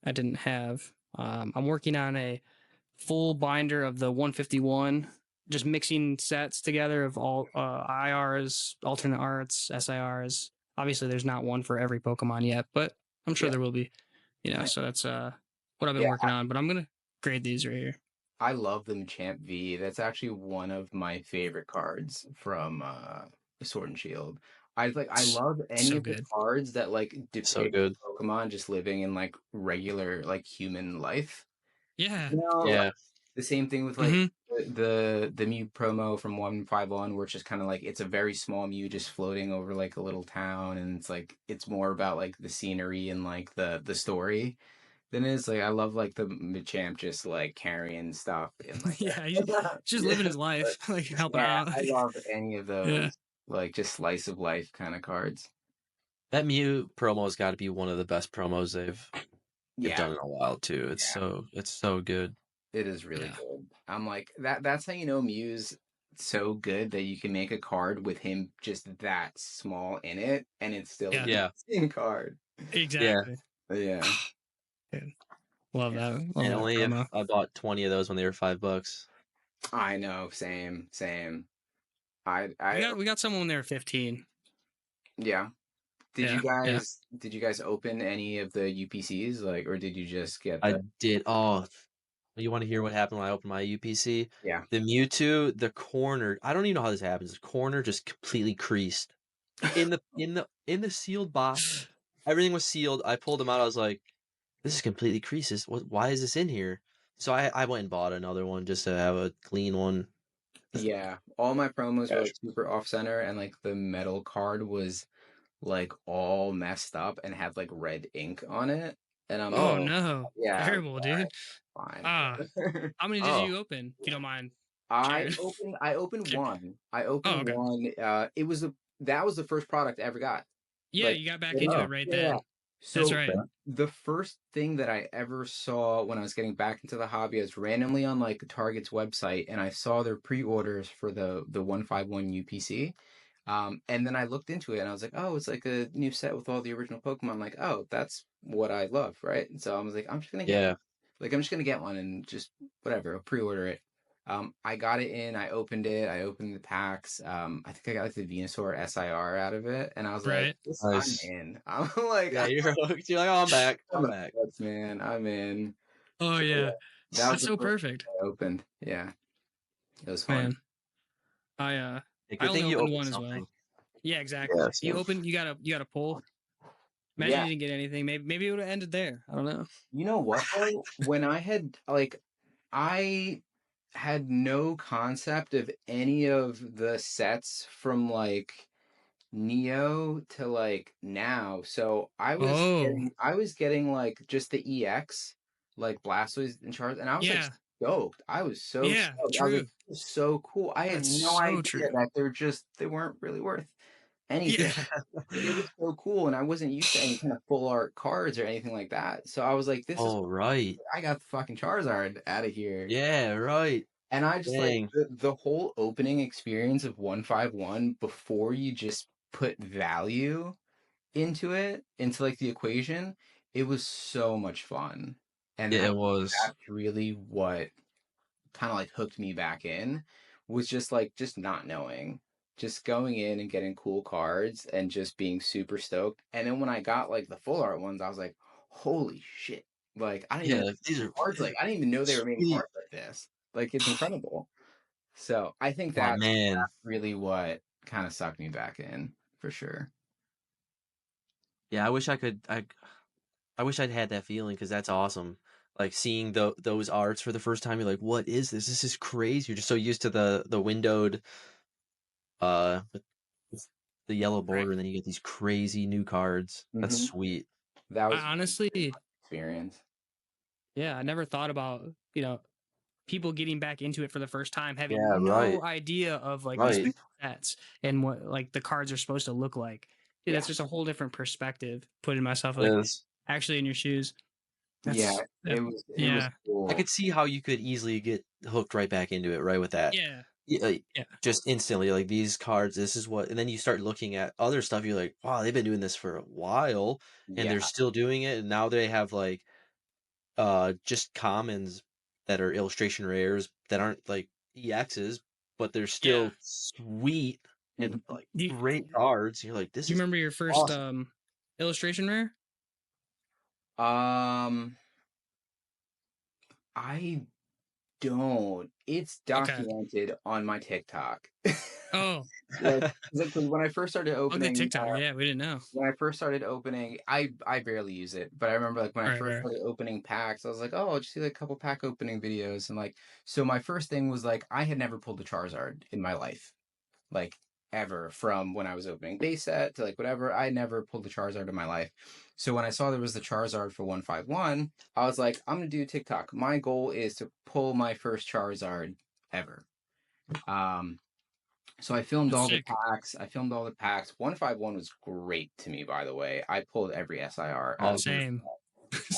I didn't have. I'm working on a full binder of the 151, just mixing sets together of all IRs, alternate arts, SIRs, Obviously, there's not one for every Pokemon yet, but I'm sure Yeah. there will be. Nice. So that's what I've been Yeah, working on. But I'm gonna grade these right here. I love the Machamp V. That's actually one of my favorite cards from Sword and Shield. I love any So of the good. cards that like So depict good. Pokemon just living in like regular like human life. Yeah. You know, like Yeah. the same thing with like hmm the Mew promo from 151, where it's just kind of like it's a very small Mew just floating over like a little town, and it's like it's more about like the scenery and like the story than it is like I love like the Machamp just like carrying stuff and like Yeah. He's just living his life, like helping yeah, out. I love any of Yeah. those like just slice of life kind of cards. That Mew promo's got to be one of the best promos they've Yeah, done in a while too. It's so good. it is really Yeah. good. I'm like that's how you know Mew's so good that you can make a card with him just that small in it and it's still a Yeah. Yeah. decent card. Exactly. Yeah. Dude, love Yeah. that. Love And that only if promo. I bought 20 of those when they were $5. I know, same. I We got someone when they were 15. yeah. Yeah. Yeah. Did you guys open any of the UPCs like or did you just get I the did. Oh, you want to hear what happened when I opened my UPC? yeah. The Mewtwo, the corner. I don't even know how this happens. The corner just completely creased in the sealed box. Everything was sealed. I pulled them out. I was like, "This is completely creases. Why is this in here?" So I went and bought another one just to have a clean one. Yeah. All my promos were Gosh. like super off center and like the metal card was like all messed up and had like red ink on it. And I'm Oh like, Oh, no. yeah, Terrible, dude. fine. Ah. How many did oh, you open, if you don't mind I sharing? opened one. I Oh, opened okay. one. It was that was the first product I ever got. Yeah, Like you got back into literally, it right yeah. then. That's So right. the first thing that I ever saw when I was getting back into the hobby, I was randomly on like Target's website and I saw their pre-orders for the 151 UPC. And then I looked into it and I was like, oh, it's like a new set with all the original Pokemon. I'm like, oh, that's what I love, right? And so I was like, I'm just gonna get yeah. like I'm just gonna get one and just whatever, I'll pre-order it. I got it in, I opened it, I opened the packs. I think I got like the Venusaur SIR out of it, and I was like, Right. I'm Nice. in. I'm like, Yeah, you're hooked. You're like, oh, I'm back. I'm I'm back. nuts, man. I'm in. Oh So yeah. yeah, that was That's the so first perfect. one I opened. Yeah, it was fun. Man. I Yeah, I good only thing you opened opened one as well. something. Yeah, exactly. Yes. You got a pull. Imagine Yeah, you didn't get anything. Maybe it would have ended there. I don't know. you know what though? When I had like, I had no concept of any of the sets from like Neo to like now. So Oh. I was getting like just the EX, like Blastoise and Charizard, and I was like Yeah. stoked. I was so Yeah, stoked. I was like, true. this is so cool. I had That's no so idea true. that they weren't really worth anything. Yeah. Like it was so cool, and I wasn't used to any kind of full art cards or anything like that. So I was like, this is Oh, right. I got the fucking Charizard out of here. Yeah, right. And I just like Dang. the whole opening experience of 151 before you just put value into it, into like the equation, it was so much fun. And Yeah, I it was. that's really what kind of like hooked me back in was just not knowing. Just going in and getting cool cards and just being super stoked. And then when I got like the full art ones, I was like, holy shit. Like I didn't Yeah, even know these are cards like I didn't even know they were making sweet. cards like this. Like it's incredible. So I think Oh, that's man. really what kind of sucked me back in for sure. Yeah, I wish I could. I wish I'd had that feeling because that's awesome. Like seeing those arts for the first time, you're like, "What is this? This is crazy." You're just so used to the windowed, with the yellow Right. border, and then you get these crazy new cards. That's Hmm. sweet. That I was honestly, experience. yeah, I never thought about, people getting back into it for the first time, having Yeah, right, no idea of like these right. sets and what like the cards are supposed to look like. Dude, Yeah. that's just a whole different perspective. Putting myself like Yes. actually in your shoes. Yeah, That, it was yeah, I cool. could see how you could easily get hooked right back into it, right with that. yeah, Yeah, like, yeah, just instantly, like these cards, this is what, and then you start looking at other stuff. You're like, wow, they've been doing this for a while, and Yeah. they're still doing it. And now they have like, just commons that are illustration rares that aren't like EXs, but they're yeah. still sweet. and like Do you, great cards. You're like, this do you is remember your first awesome. illustration rare? Um, I don't. It's Okay. documented on my TikTok. Oh, Like, 'cause when I first started okay, opening, TikTok. Yeah, we didn't know. when I first started opening, I barely use it, but I remember like when I first Right. started opening packs, I was like, oh, I'll just see like a couple pack opening videos, and like, so my first thing was like, I had never pulled a Charizard in my life, like ever, from when I was opening base set to like whatever. I never pulled a Charizard in my life. So when I saw there was the Charizard for 151, I was like, I'm gonna do TikTok. My goal is to pull my first Charizard ever. Um, so I filmed That's all the sick. packs. 151 was great to me, by the way. I pulled every SIR. Oh, Same.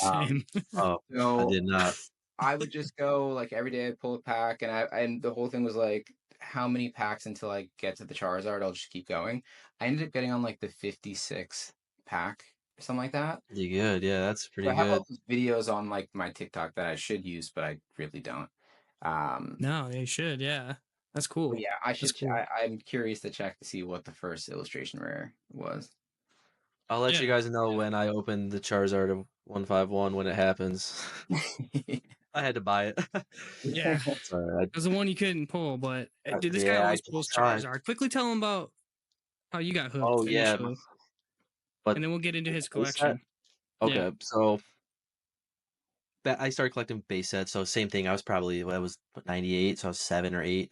Um, Same. oh, I so did not. I would just go like every day I'd pull a pack, and the whole thing was like, how many packs until I get to the Charizard? I'll just keep going. I ended up getting on like the 56 pack or something like that. You good? Yeah, that's So pretty I have good. all these videos on like my TikTok that I should use, but I really don't. Um, No, they should. Yeah, that's but cool. yeah, I That's should. cool. I'm curious to check to see what the first illustration rare was. I'll let you Yeah. guys know when I open the Charizard of 151 when it happens. I had to buy it. Yeah. Sorry, It was the one you couldn't pull, but dude, this guy yeah, I always just pulls tried. Charizard. Quickly tell him about how you got hooked Oh yeah, initially, but and then we'll get into his base set. collection. Yeah. Okay, so I started collecting base sets. So same thing. I was probably I was 98, so I was 7 or 8,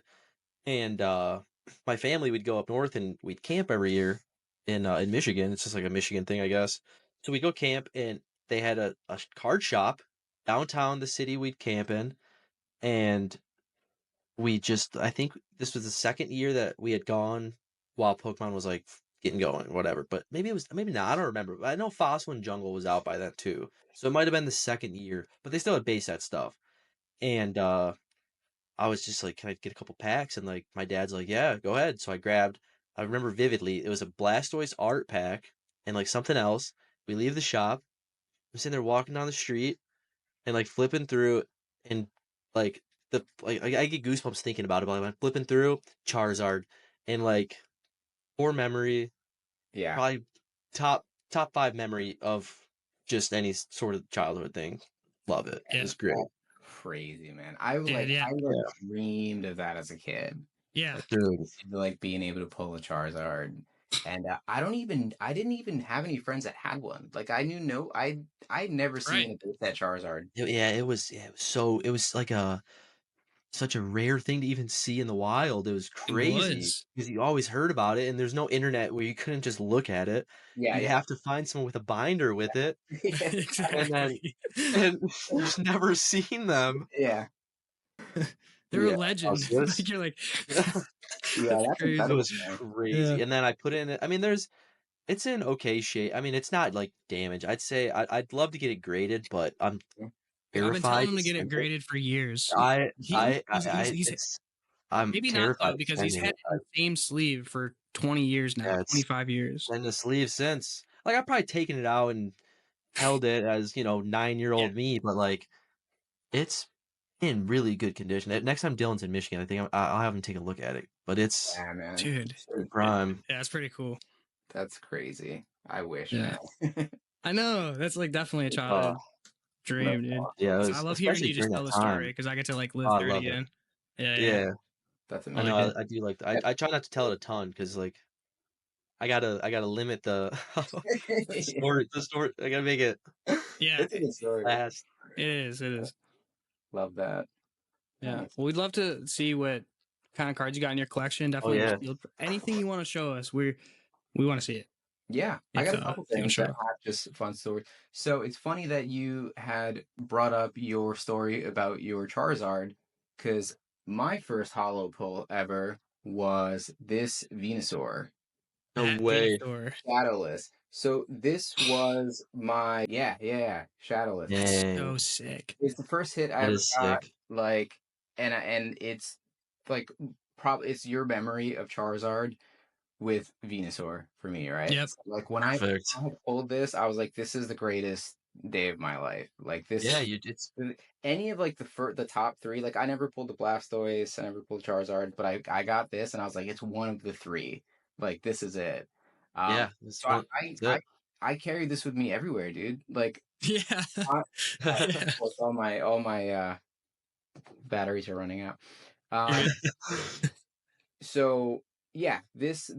and my family would go up north and we'd camp every year in Michigan. It's just like a Michigan thing, I guess. So we go camp and they had a card shop downtown the city we'd camp in, and we just I think this was the second year that we had gone while Pokemon was like getting going, whatever. But maybe it was maybe not. I don't remember. But I know Fossil and Jungle was out by then too, so it might have been the second year. But they still had base set stuff, and I was just like, "Can I get a couple packs?" And like my dad's like, "Yeah, go ahead." So I grabbed. I remember vividly. It was a Blastoise art pack and like something else. We leave the shop. I'm sitting there walking down the street and like flipping through and like I get goosebumps thinking about it. But I'm flipping through Charizard and like core memory, Yeah. probably top 5 memory of just any sort of childhood thing. Love it. Yeah. It's great. Crazy, man. I Dude, like yeah. I like dreamed of that as a kid. Yeah. Dude. Like being able to pull a Charizard. And I didn't even have any friends that had one. Like I knew I'd never seen Right. a base set Charizard. It was so it was like such a rare thing to even see in the wild. It was It crazy was. because you always heard about it, and there's no internet where you couldn't just look at it. Yeah, You'd yeah. have to find someone with a binder with it, and then Exactly. and just never seen them. Yeah. They're a Yeah. legend. So it was, Like you're like, Yeah, that's that's crazy. it incredible, was man. crazy. Yeah. And then I put in it. I mean, it's in okay shape. I mean, it's not like damaged. I'd say I'd love to get it graded, but I'm Dude, I've been telling terrified him to to get it send it. graded for years. He's It's I'm maybe not terrified though of because he's sending had it. the same sleeve for 20 years now, Yeah, it's 25 years. been the sleeve since. Like I've probably taken it out and held it as 9-year-old me, but like it's in really good condition. Next time Dylan's in Michigan, I think I'll have him take a look at it. But it's Yeah, man. Dude. in prime. Yeah, it's pretty cool. That's crazy. I wish, Yeah. man. I know. That's like definitely a childhood dream, dude. Yeah, it So I was love hearing especially you just during tell that the time. story because I get to like live Oh, I through it love it. again. Yeah. Yeah, That's I I like know. it. I do like. I try not to tell it a ton because like I gotta limit the amazing. the story. I gotta make it Yeah, It's a good story. last. it is. It is. Love that. Yeah. Nice. Well, we'd love to see what kind of cards you got in your collection. Oh Definitely yeah. anything you want to show us. We want to see it. Yeah, I got a couple If you want things to that show. have just fun stories. So it's funny that you had brought up your story about your Charizard, because my first hollow pull ever was this Venusaur, No That way. Venusaur. Shadowless. So this was my Shadowless. Dang, So sick. It's the first hit I that ever is got, sick. like, and it's like probably it's your memory of Charizard with Venusaur for me, right? Yep. So, like when I Perfect. pulled this, I was like, this is the greatest day of my life. Like this, Yeah, it's any of like the top three. Like I never pulled the Blastoise, I never pulled Charizard, but I got this, and I was like, it's one of the three. Like this is it. Yeah, that's So one. That's I carry this with me everywhere, dude. Like Yeah. I, it. Yeah. of course, all my batteries are running out. Um, Right. so yeah, this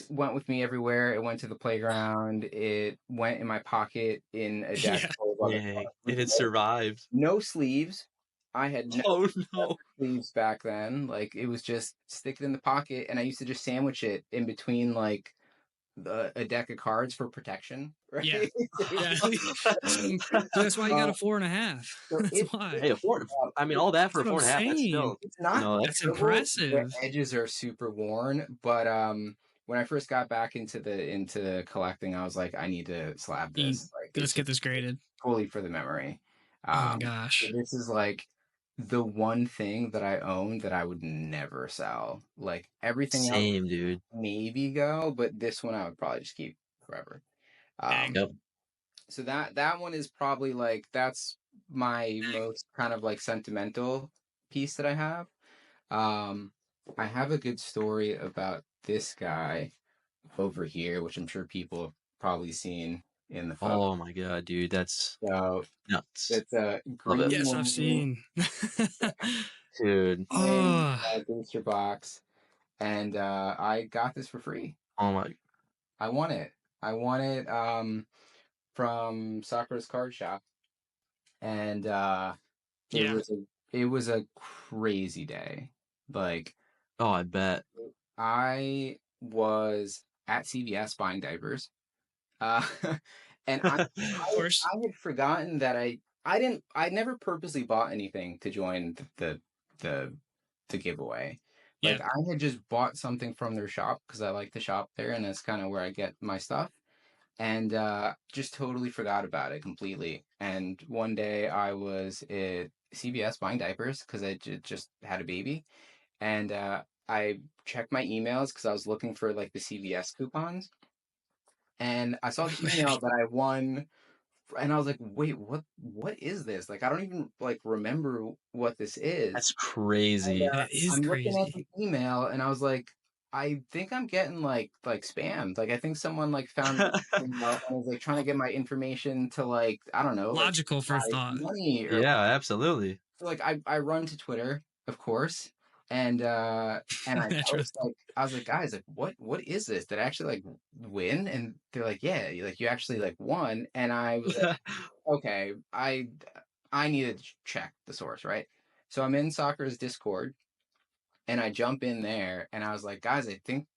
went with me everywhere. It went to the playground. It went in my pocket in a deck Yeah. full of other Dang, stuff with and it survived. no sleeves. I had no Oh no! sleeves back then. Like it was just stick it in the pocket, and I used to just sandwich it in between like a deck of cards for protection. Right? Yeah. Yeah. So that's why you got a 4.5. So That's why. Hey, a four. I mean, all that for a That's what I'm 4.5. That's saying. still, it's not That's terrible. The impressive. edges are super worn, but when I first got back into collecting, I was like, I need to slab this. Like Let's it's get just this graded. fully for the memory. Oh my So gosh. this is like the one thing that I own that I would never sell. Like everything else same, dude. maybe go, but this one I would probably just keep forever. Dang. Yep. So that one is probably like that's my most kind of like sentimental piece that I have. I have a good story about this guy over here, which I'm sure people have probably seen in the photo. Oh my god, dude, that's So nuts. it's a Love it, green Yes, I've one seen. dude. in Oh, booster box, and I got this for free. Oh my. I won it. I won it from Sakura's Card Shop, and it yeah. was a crazy day. Like Oh, I bet. I was at CVS buying diapers, uh, and I, Of course. I had forgotten that I never purposely bought anything to join the the giveaway. Yeah. Like I had just bought something from their shop because I like to shop there, and that's kind of where I get my stuff. And just totally forgot about it completely. And one day I was at CVS buying diapers because I just had a baby, and I checked my emails because I was looking for like the CVS coupons, and I saw the email that I won, and I was like, "Wait, what is this? Like, I don't even like remember what this is." That's And crazy. That is I'm looking at the crazy. email, and I was like, "I think I'm getting like spammed. Like, I think someone like found my email and was like trying to get my information to like I don't know, like Logical first buy thought. money or Yeah, absolutely. so like I run to Twitter, of course, and I Naturally. post like I was like, guys, like what is this? Did I actually like win? And they're like, yeah, like you actually like won. And I was like, okay, I need to check the source, right? So I'm in Soccer's Discord and I jump in there and I was like, guys, I think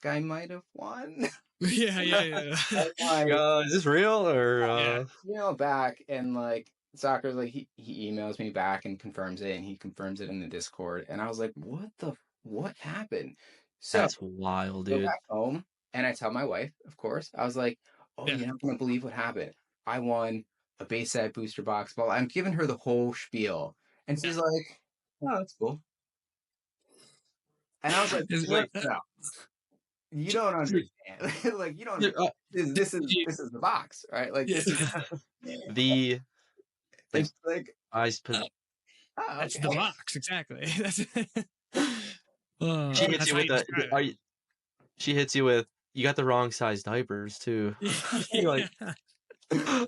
I might have won. Yeah, yeah, yeah. And like Is this real or Yeah. back and like Soccer's like he emails me back and confirms it and he confirms it in the Discord and I was like, what happened? So that's wild, go dude. back home and I tell my wife, of course. I was like, oh, Yeah. you're not gonna believe what happened. I won a base set booster box ball. I'm giving her the whole spiel. And she's like, oh, that's cool. And I was like, Is- wait, no, you don't understand. Like you don't Dude, this is the box, right? Like yeah. this is the and like she's like, eyes. oh, That's the okay. box, exactly. That's oh, She hits that's you how with you describe it. she hits you with, you got the wrong size diapers too. You're like, Yeah. and,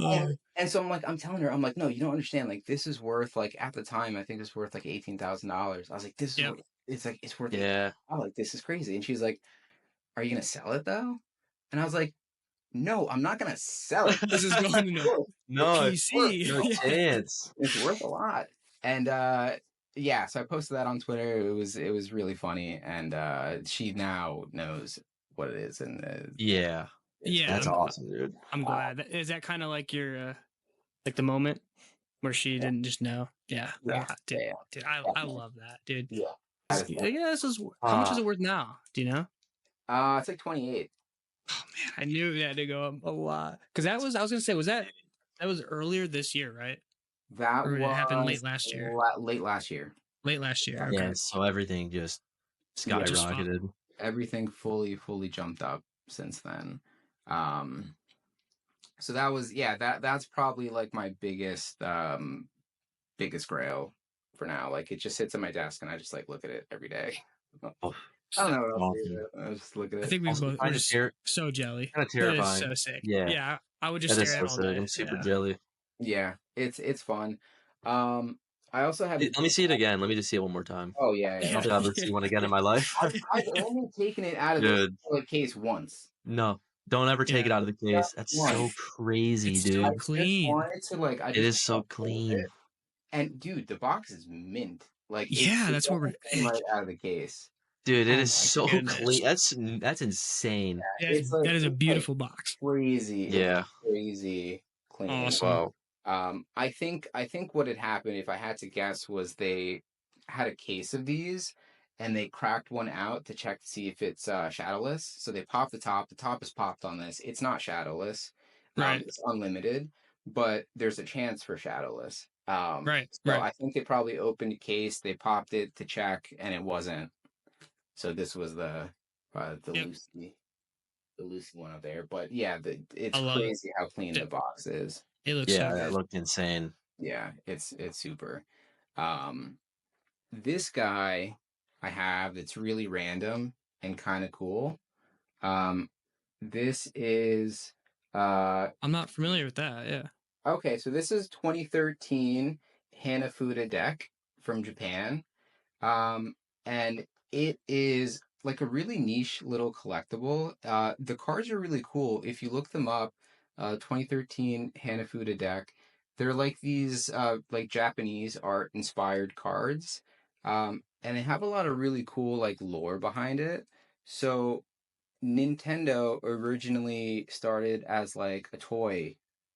Oh, and so I'm like, I'm telling her, I'm like, no, you don't understand. Like, this is worth like at the time, I think it's worth like $18,000. I was like, this is yep. what it's like. It's worth yeah. $18,000. Like, this is crazy. And she's like, are you gonna sell it though? And I was like, no, I'm not gonna sell it. This is going to No, PC. no Yeah. chance. It's worth a lot. And yeah, so I posted that on Twitter. It was really funny, and she now knows what it is, and Yeah, it's Yeah. that's great. awesome, dude. I'm glad. Is that kind of like your like the moment where she didn't just know? Yeah. Yeah, Dude, yeah, dude, I definitely. love that, dude. Yeah. That is Yeah, this is how much is Uh, it worth now? Do you know? it's like 28. Oh man, I knew it had to go up a lot because that was I was gonna say that was earlier this year, right? That Or did it happen late was last year? late last year. Late last year. yeah, Okay. so everything just Yeah, Just fun. skyrocketed. everything fully jumped up since then. Um, so that was yeah, that's probably like my biggest grail for now. Like it just sits on my desk and I just like look at it every day. Oh, I don't know what else to Awesome. do. I was just looking I at. think we Also, both kind were of so jelly. kind of That is terrifying. so sick. Yeah, Yeah, I would just that is stare at so it all sick. day. I'm super Yeah. jelly. Yeah, it's fun. I also have. Let me see it again. Let me just see it one more time. Oh yeah, I yeah. don't think I'll ever see one again in my life. I've only taken it out of the Dude, case once. no. Don't ever take Yeah. it out of the case. That's so crazy, It's so dude. I just clean. wanted to like. I It just is so wanted to hold clean. it. And dude, the box is mint. Like Yeah, it that's what we're. doesn't come right out of the case. Dude, it Oh is my so goodness. clean. That's insane. It's like That is a it's, like, beautiful box. crazy. Yeah. It's crazy clean. Awesome. Wow. I think what had happened, if I had to guess, was they had a case of these and they cracked one out to check to see if it's shadowless. So they popped the top. The top is popped on this. It's not shadowless. Right. It's unlimited, but there's a chance for shadowless. Right. So Right. I think they probably opened a case, they popped it to check, and it wasn't. So this was the Yep. Lucy one up there. But yeah, it's I love it. crazy how clean the box is. It looks Yeah, so that good. looked insane. Yeah, it's super. This guy I have that's really random and kind of cool. This is I'm not familiar with that. Yeah. okay, so this is 2013 Hanafuda deck from Japan. And it is like a really niche little collectible. The cards are really cool. If you look them up, 2013 Hanafuda deck, they're like these like Japanese art inspired cards. And they have a lot of really cool like lore behind it. So Nintendo originally started as like a toy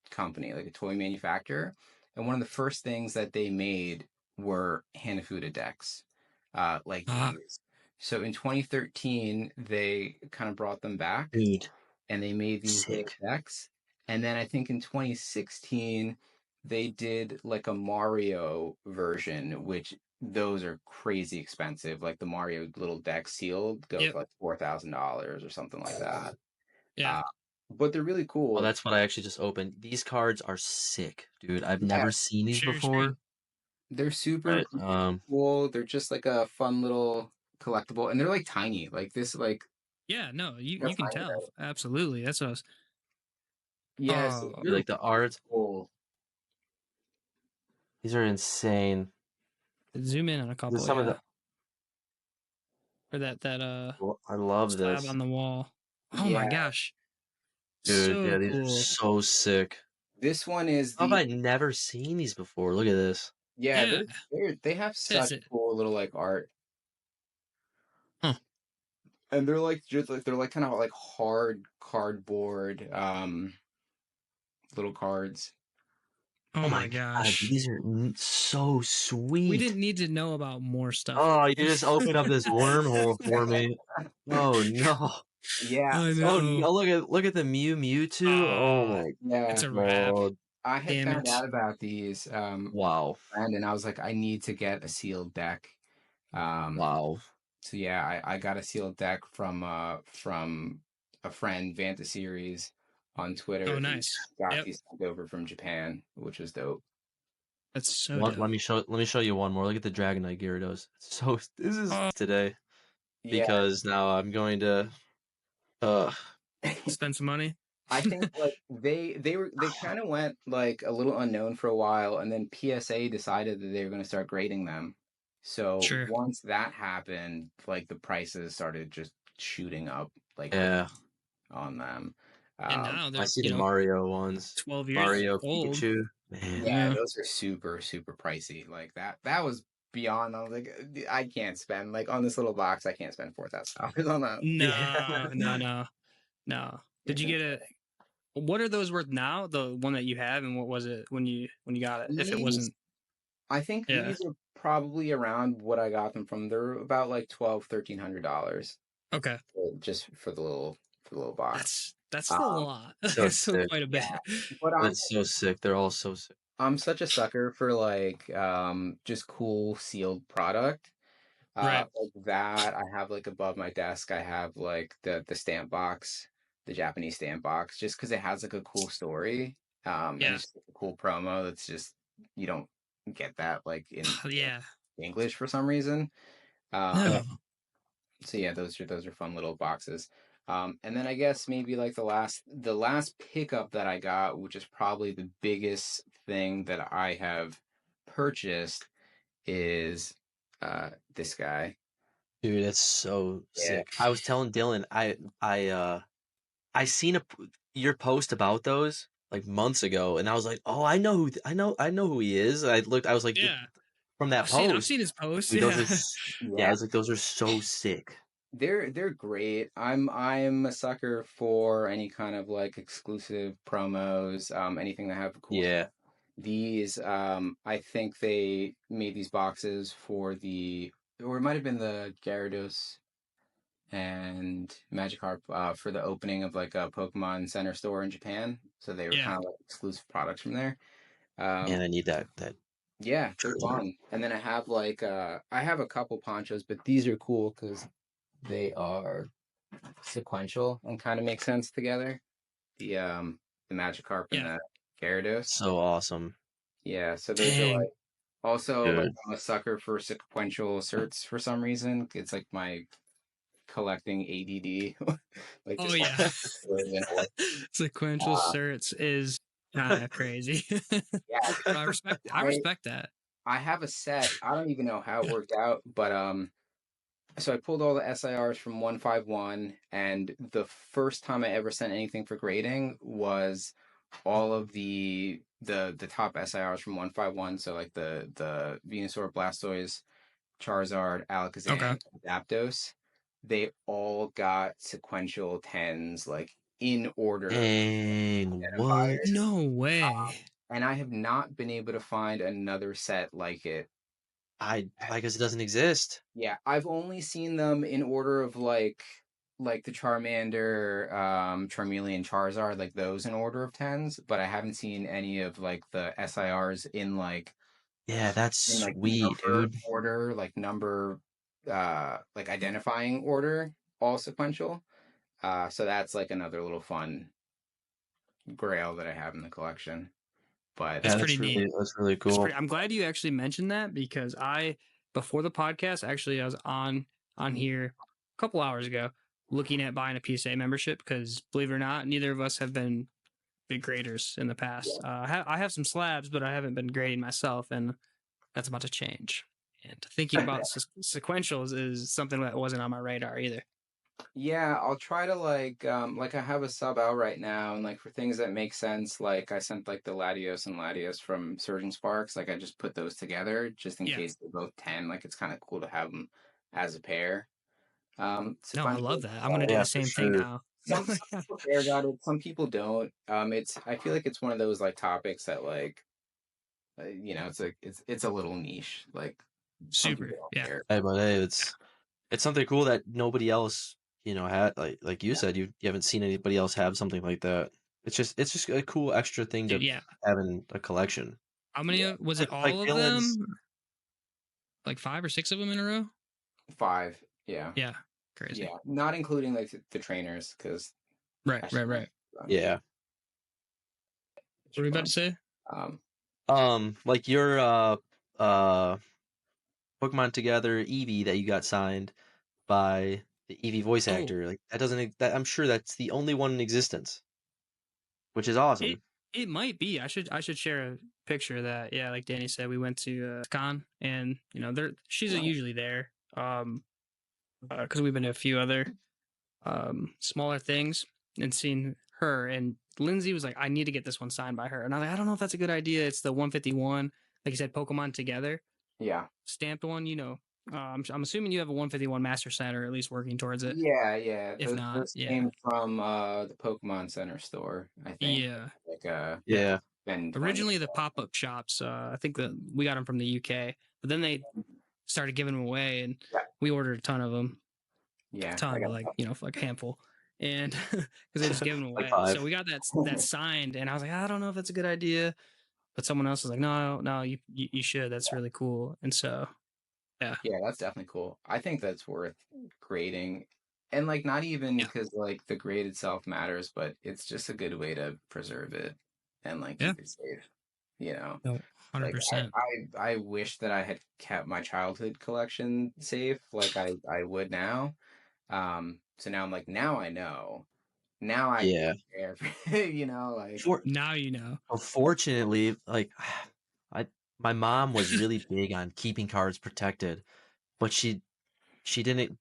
company, like a toy manufacturer, and one of the first things that they made were Hanafuda decks, like Ah, these. So in 2013, they kind of brought them back Dude, and they made these little sick. decks. And then I think in 2016, they did like a Mario version, which those are crazy expensive. Like the Mario little deck sealed go Yep. for like $4,000 or something like that. Yeah. But they're really cool. Oh, that's what I actually just opened. These cards are sick, dude. I've Yeah, never seen these Share your before. screen. they're super Right. cool. They're just like a fun little collectible, and they're like tiny. Like this, like Yeah. No, you that's can tiny, tell. right? Absolutely. That's us. Yes, Oh, they're Like the art. cool. These are insane. zoom in on a There's couple. some of Yeah. the. Or that I love slab this, on the wall. Oh Yeah, my gosh. dude. So Yeah, these are cool. so sick. this one is How have the I never seen these before? Look at this. yeah. Yeah. They have That's such it. cool little like art, Huh. and they're like just like they're like kind of like hard cardboard little cards. Oh Oh my my god, gosh. these are so sweet. We didn't need to know about more stuff. Oh, you just opened up this wormhole for me. Oh no. Yeah, I Oh know. no, look at the Mewtwo. Oh my yeah. It's a wrap. god. I had Damn found it. out about these Wow. and I was like, I need to get a sealed deck. Wow. So yeah, I got a sealed deck from a friend, Vanta Series, on Twitter. Oh, He nice. got Yep. these sent over from Japan, which was dope. That's so Let dope. me show you one more. Look at the Dragonite Gyarados. So this is Oh, today Yeah, because now I'm going to uh spend some money. I think like they kind of went like a little unknown for a while, and then PSA decided that they were going to start grading them. So Sure. once that happened, like the prices started just shooting up like yeah. on them. And now I they're, see the Mario ones. 12 years Mario old. Pikachu. Man. yeah, Yeah. those are super pricey. Like that was beyond. I was like, I can't spend like on this little box. I can't spend $4,000 on that. No. Did you get it? What are those worth now? The one that you have, and what was it when you got it? If it These, wasn't, I think yeah. these are probably around what I got them from. They're about like $1,200-$1,300 Okay. just for the little box. That's still a lot. So That's still sick. quite a bit. But That's so sick. They're all so sick. I'm such a sucker for like just cool sealed product. Right. Like that I have like above my desk. I have like the stamp box, the Japanese stamp box, just because it has like a cool story. And Yeah. it's just a cool promo that's just you don't get that like in Yeah. English for some reason. No. So yeah, those are fun little boxes. And then I guess maybe like the last pickup that I got, which is probably the biggest thing that I have purchased, is this guy. Dude, that's so Yeah. sick. I was telling Dylan, I seen your post about those like months ago, and I was like, oh, I know who he is. I was like, Yeah, from that I've post, seen his posts. dude, those are, Yeah, yeah, I Yeah. was like, those are so sick. They're great. I'm a sucker for any kind of like exclusive promos, anything that have cool stuff. Yeah, These, I think they made these boxes for or it might have been the Gyarados and Magikarp for the opening of like a Pokemon Center store in Japan. So they were yeah. kind of like exclusive products from there. and Um, I need that yeah, they're Charizard. fun. And then I have a couple ponchos, but these are cool because they are sequential and kind of make sense together. The Magikarp and Yeah. the Gyarados. So awesome, Yeah, so those are Dang. like also like dude. I'm a sucker for sequential certs for some reason. It's like my collecting ADD. Like Oh just want yeah. to Sequential uh, certs is kind of crazy. yeah, But I I respect that. I have a set. I don't even know how it worked out, but so I pulled all the SIRs from 151, and the first time I ever sent anything for grading was all of the top SIRs from 151. So like the Venusaur, Blastoise, Charizard, Okay. Alakazam, Zapdos. They all got sequential tens, like in order of Dang, what? identifiers. No way. And I have not been able to find another set like it. I guess it doesn't exist. Yeah, I've only seen them in order of like the Charmander, Charmeleon, Charizard, like those in order of tens, but I haven't seen any of like the SIRs Yeah, that's in like sweet, number dude. order, like identifying order, all sequential. So that's like another little fun grail that I have in the collection. But That's Yeah, pretty neat. that's really That's cool. pretty. I'm glad you actually mentioned that because before the podcast, actually, I was on here a couple hours ago looking at buying a PSA membership because believe it or not, neither of us have been big graders in the past. I have some slabs, but I haven't been grading myself, and that's about to change. And thinking about sequentials is something that wasn't on my radar either. yeah, I'll try to like I have a sub out right now, and like for things that make sense, like I sent like the Latios and Latios from Surging Sparks, like I just put those together just in Yeah. case they're both 10. Like it's kind of cool to have them as a pair. No, I love Sequential. that. I'm gonna do Yeah, the for same thing sure. now. Some people care about it, some people don't. I feel like it's one of those like topics that like it's like it's a little niche. Like some Super. people don't Yeah. care. Hey, but hey, it's something cool that nobody else, had like you Yeah. said, you haven't seen anybody else have something like that. It's just a cool extra thing Dude, to yeah. have in a collection. How many was it Like all of Dylan's, them? Like 5 or 6 of them in a row? 5, yeah. Yeah. Crazy. Yeah, not including like the trainers because Right. yeah. What were you about to say? Like your Pokemon Together Eevee that you got signed by the Eevee voice Oh, actor, like that I'm sure that's the only one in existence, which is it awesome. it might be. I should share a picture of that. Yeah, like Danny said, we went to Con, and she's usually there. Because we've been to a few other smaller things and seen her. And Lindsay was like, "I need to get this one signed by her." And I'm like, "I don't know if that's a good idea." It's the 151, like you said, Pokemon Together Yeah. stamped one. I'm assuming you have a 151 Master Set or at least working towards it. Yeah. If not, Those yeah, came from the Pokemon Center store, I think. yeah. Like Yeah. been Originally the pop-up shops, I think that we got them from the UK, but then they started giving them away, and Yeah. we ordered a ton of them. Yeah. Ton, but like like a handful, and because they just gave them Like away. 5. So we got that signed, and I was like, I don't know if that's a good idea, but someone else was like, no, you should. That's really cool. And so yeah, Yeah, that's definitely cool. I think that's worth grading. And like not even yeah, because like the grade itself matters, but it's just a good way to preserve it and like yeah, keep it safe. You know, no, like 100%. I wish that I had kept my childhood collection safe like I would now. So now I'm like, now I know. Now I Yeah. care. You know, like For Now you know. Unfortunately, like I my mom was really big on keeping cards protected, but she didn't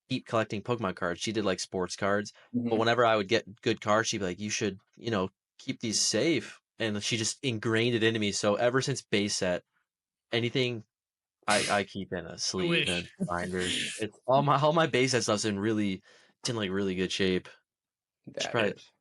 keep collecting Pokemon cards. She did like sports cards. But Mhm. whenever I would get good cards, she'd be like, "You should, keep these safe." And she just ingrained it into me. So ever since base set, anything I keep in a I sleeve and wish. binder. It's all my base set stuff's in like really good shape. Should that probably is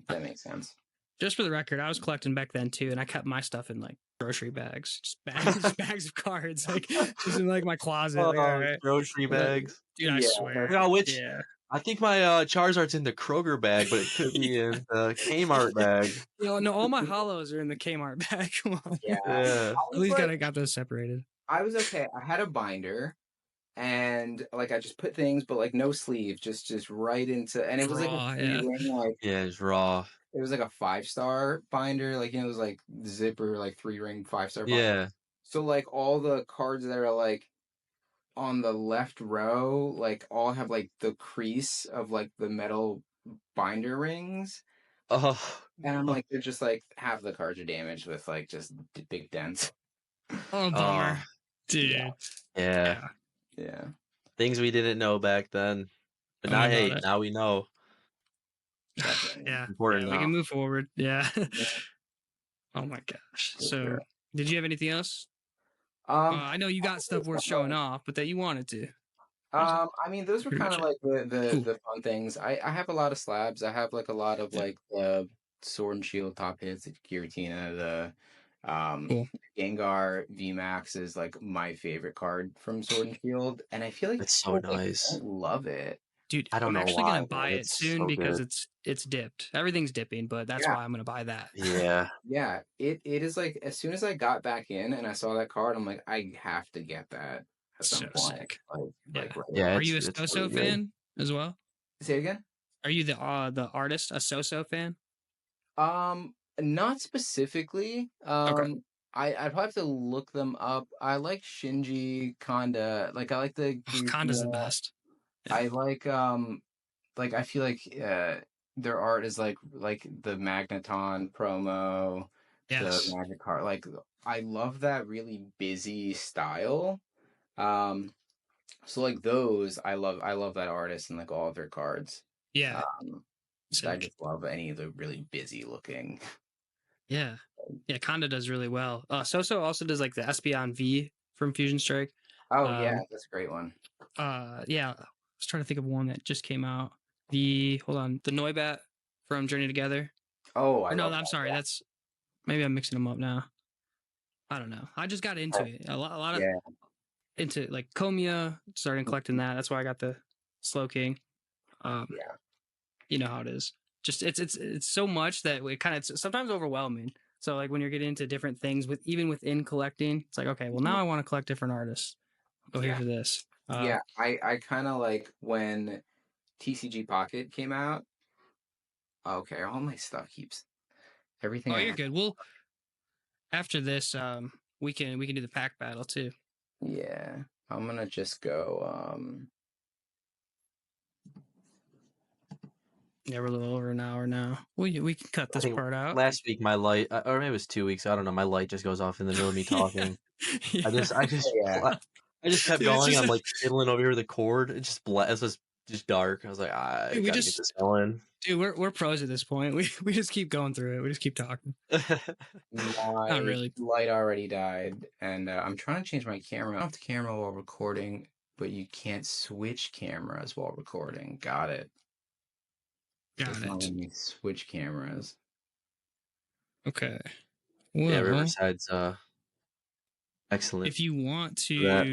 that makes sense. Just for the record, I was collecting back then too, and I kept my stuff in like grocery bags, just bags of cards, like just in like my closet. Like, all right, grocery Like, bags. dude, I Yeah, I swear. forgot which. Yeah. I think my Charizard's in the Kroger bag, but it could be in the Kmart bag. No, all my hollows are in the Kmart bag. Come on. yeah. Yeah. I At was least like, got those separated. I was okay. I had a binder, and like I just put things, but like no sleeve, just right into, and it was like a Raw, three yeah. ring, like Yeah, it's raw. it was like a 5-star binder, like it was like zipper, like 3-ring 5-star binder. Yeah. So like all the cards that are like on the left row, like all have like the crease of like the metal binder rings. Oh, And I'm like, they're just like half the cards are damaged with like just big dents. Oh, oh, bummer, dude. yeah. Yeah. Yeah. Things we didn't know back then. But Tell me now, about hey, it. now we know. Definitely. Yeah. Important Yeah. We can now. move forward. Yeah. Yeah, Oh my gosh. for So, sure. did you have anything else? Um, I know you got stuff worth showing off, but that you wanted to. I mean, those were Pretty kind much of it. like Cool. the fun things. I have a lot of slabs. I have like a lot of Yeah. like Sword and Shield top hits, the Giratina, the Cool. Gengar VMAX is like my favorite card from Sword and Shield, and I feel like It's so people like nice. don't love it. Dude, I don't I'm know actually why, gonna buy man. it It's soon so because good. it's dipped. Everything's dipping, but that's Yeah, why I'm gonna buy that. Yeah. yeah. It is like as soon as I got back in and I saw that card, I'm like, I have to get that at So some point. sick. Like Yeah. right Yeah, Are it's you a it's Soso really good. fan as well? Say it again. Are you the artist a Soso fan? Not specifically. Okay. I'd probably have to look them up. I like Shinji Kanda. Like I like the Oh, Conda's the Giratina. best. Yeah. I like I feel like their art is like the Magneton promo, the Yes. Magic card. Like I love that really busy style. Um, so like those, I love that artist and like all of their cards. Yeah. Um, I Sick. just love any of the really busy looking. Yeah. Yeah. Conda does really well. Soso also does like the Espeon V from Fusion Strike. Oh yeah, Um. that's a great one. Yeah. I was trying to think of one that just came out. Hold on, the Noibat from Journey Together. Oh, I Or no, love I'm that. sorry. That's maybe I'm mixing them up now. I don't know. I just got into it. A lot of Yeah, into like Komiya, started collecting that. That's why I got the Slow King. Um, yeah, you know how it is. Just it's so much that it kind of sometimes overwhelming. So like when you're getting into different things with even within collecting, it's like okay, well now I want to collect different artists. I'll go here yeah, for this. yeah. I kind of like when TCG Pocket came out. Okay, all my stuff keeps everything Oh, I you're have. good. Well, after this, we can do the pack battle too. Yeah, I'm gonna just go. Yeah, we're a little over an hour now. We can cut I this think part out. last week my light, or maybe it was 2 weeks. I don't know. My light just goes off in the middle of me talking. Yeah. Yeah, I just kept Dude, it's going. just I'm like fiddling over here with the cord. It just it was just dark. I was like, I we gotta get just this going. dude, we're pros at this point. We just keep going through it. We just keep talking. Not my really. light already died, and I'm trying to change my camera. I don't have the camera while recording, but you can't switch cameras while recording. Got it. Got It's not it. letting me switch cameras. Okay. Yeah, Well, Riverside's excellent if you want for that.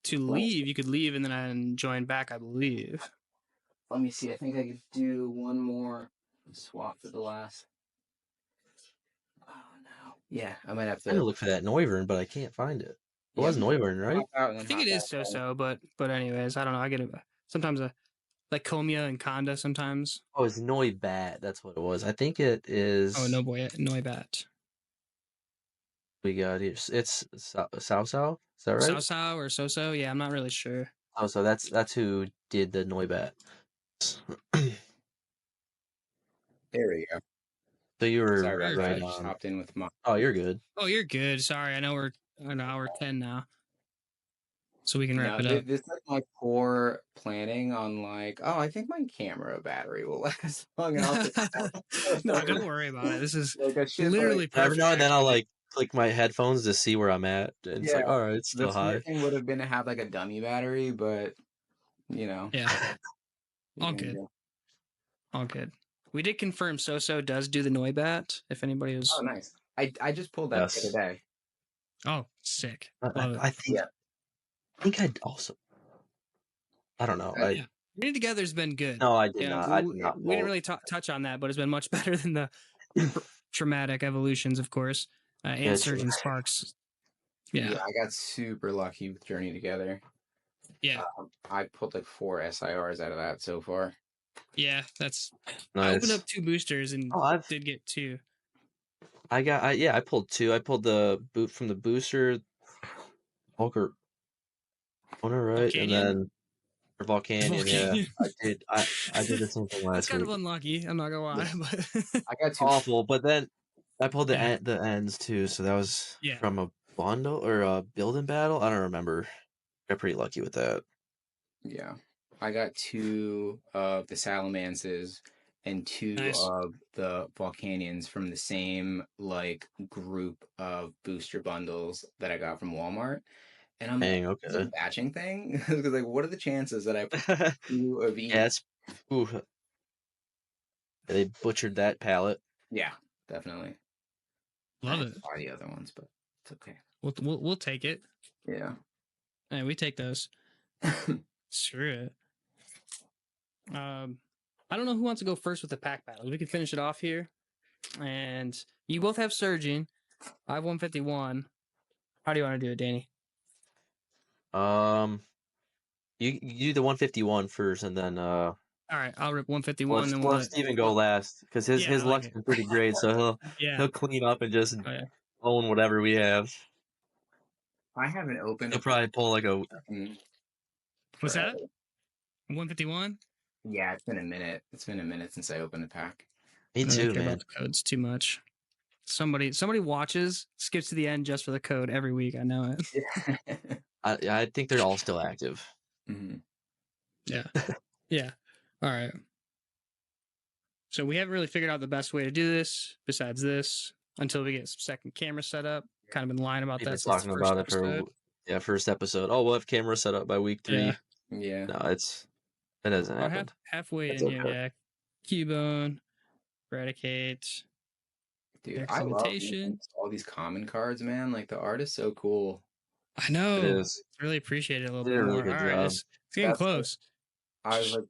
to leave, you could leave and then join back, I believe. Let me see. I think I could do one more swap for the last. Oh no. Yeah, I might have I need to to look for that Noivern, but I can't find it. It yeah, was Noivern, right? hop out and I then think hop it is back in. so, but anyways, I don't know. I get it sometimes. Like Komiya and Konda sometimes. Oh, it's Noibat. That's what it was. I think it is. Oh no, boy, Noibat. We got here. It's Sao Sao. Is that right? Sao or Soso? Yeah, I'm not really sure. Oh, so that's who did the Noibat. There we go. So you were Sorry about right that. I just on. hopped in with my. Oh, you're good. Oh, you're good. Sorry, I know we're an hour 10 now, so we can wrap No, it up. this is like my core planning on like, oh, I think my camera battery will last long, and I'll take No, don't worry about it. This is like a shit. literally Like, Every perfect. now and then I'll actually. like click my headphones to see where I'm at, and it's yeah, like, all right, it's the still high. smart thing would have been to have like a dummy battery, but you know, Yeah, you're all gonna good. go. All good. We did confirm Soso does do the Noibat. If anybody was, Oh, nice. I just pulled that the other Yes. day. oh, sick. I, Love it. I think Yeah. I think I'd also. I don't know. Yeah, Reading Together's been good. No, I did Yeah, not. I did not. we didn't really touch on that, but it's been much better than the traumatic evolutions, of course, and Yeah, true. Surgeon Sparks. Yeah, I got super lucky with Journey Together. yeah, I pulled like 4 SIRs out of that so far. yeah. That's. Nice. I opened up 2 boosters and I've did get 2. I pulled 2. I pulled the boot from the booster, Volker owner, right, and Volcanion? then or Volcanion. Yeah, Volcanion. I did the same thing That's last kind week. of unlucky. I'm not gonna lie, but I got 2. Awful, but then I pulled the Yeah. the ends too. So that was Yeah. from a bundle or a building battle. I don't remember. Got pretty lucky with that. Yeah. I got 2 of the Salamances and 2 Nice. of the Volcanions from the same like group of booster bundles that I got from Walmart. And I'm Dang, like, is it okay. a batching thing? Because like, what are the chances that I put 2 of each? Yeah, ooh, they butchered that palette. Yeah, definitely. Love I it. buy the other ones, but it's okay. We'll take it. Yeah. Hey, we take those. Screw it. I don't know who wants to go first with the pack battle. We can finish it off here. And you both have Surging. I have 151. How do you want to do it, Danny? You do the 151 first, and then All right, I'll rip 151. let's And let Steven go last because his Yeah, I like luck's it. been pretty great. So he'll clean up and just Oh, yeah. own whatever we have. I haven't opened He'll a probably pull like a. What's that? forever. 151? Yeah, it's been a minute. It's been a minute since I opened a pack. Me I don't too, care man. about the codes too much. Somebody watches, skips to the end just for the code every week. I know it. I think they're all still active. Mhm. Yeah. Yeah. All right. So we haven't really figured out the best way to do this besides this until we get some second camera set up. Kind of been lying about We've that been since the talking first about it for episode. first episode. Oh, we'll have camera set up by week 3. Yeah. Yeah. No, it hasn't We're happened. halfway That's in here, okay. yeah. Cubone, Eradicate. Dude, I love Exclamation. all these common cards, man. Like the art is so cool. I know. It is. Really appreciate it a little Did bit a really more. good All right, job. it's getting That's like- close. I was like,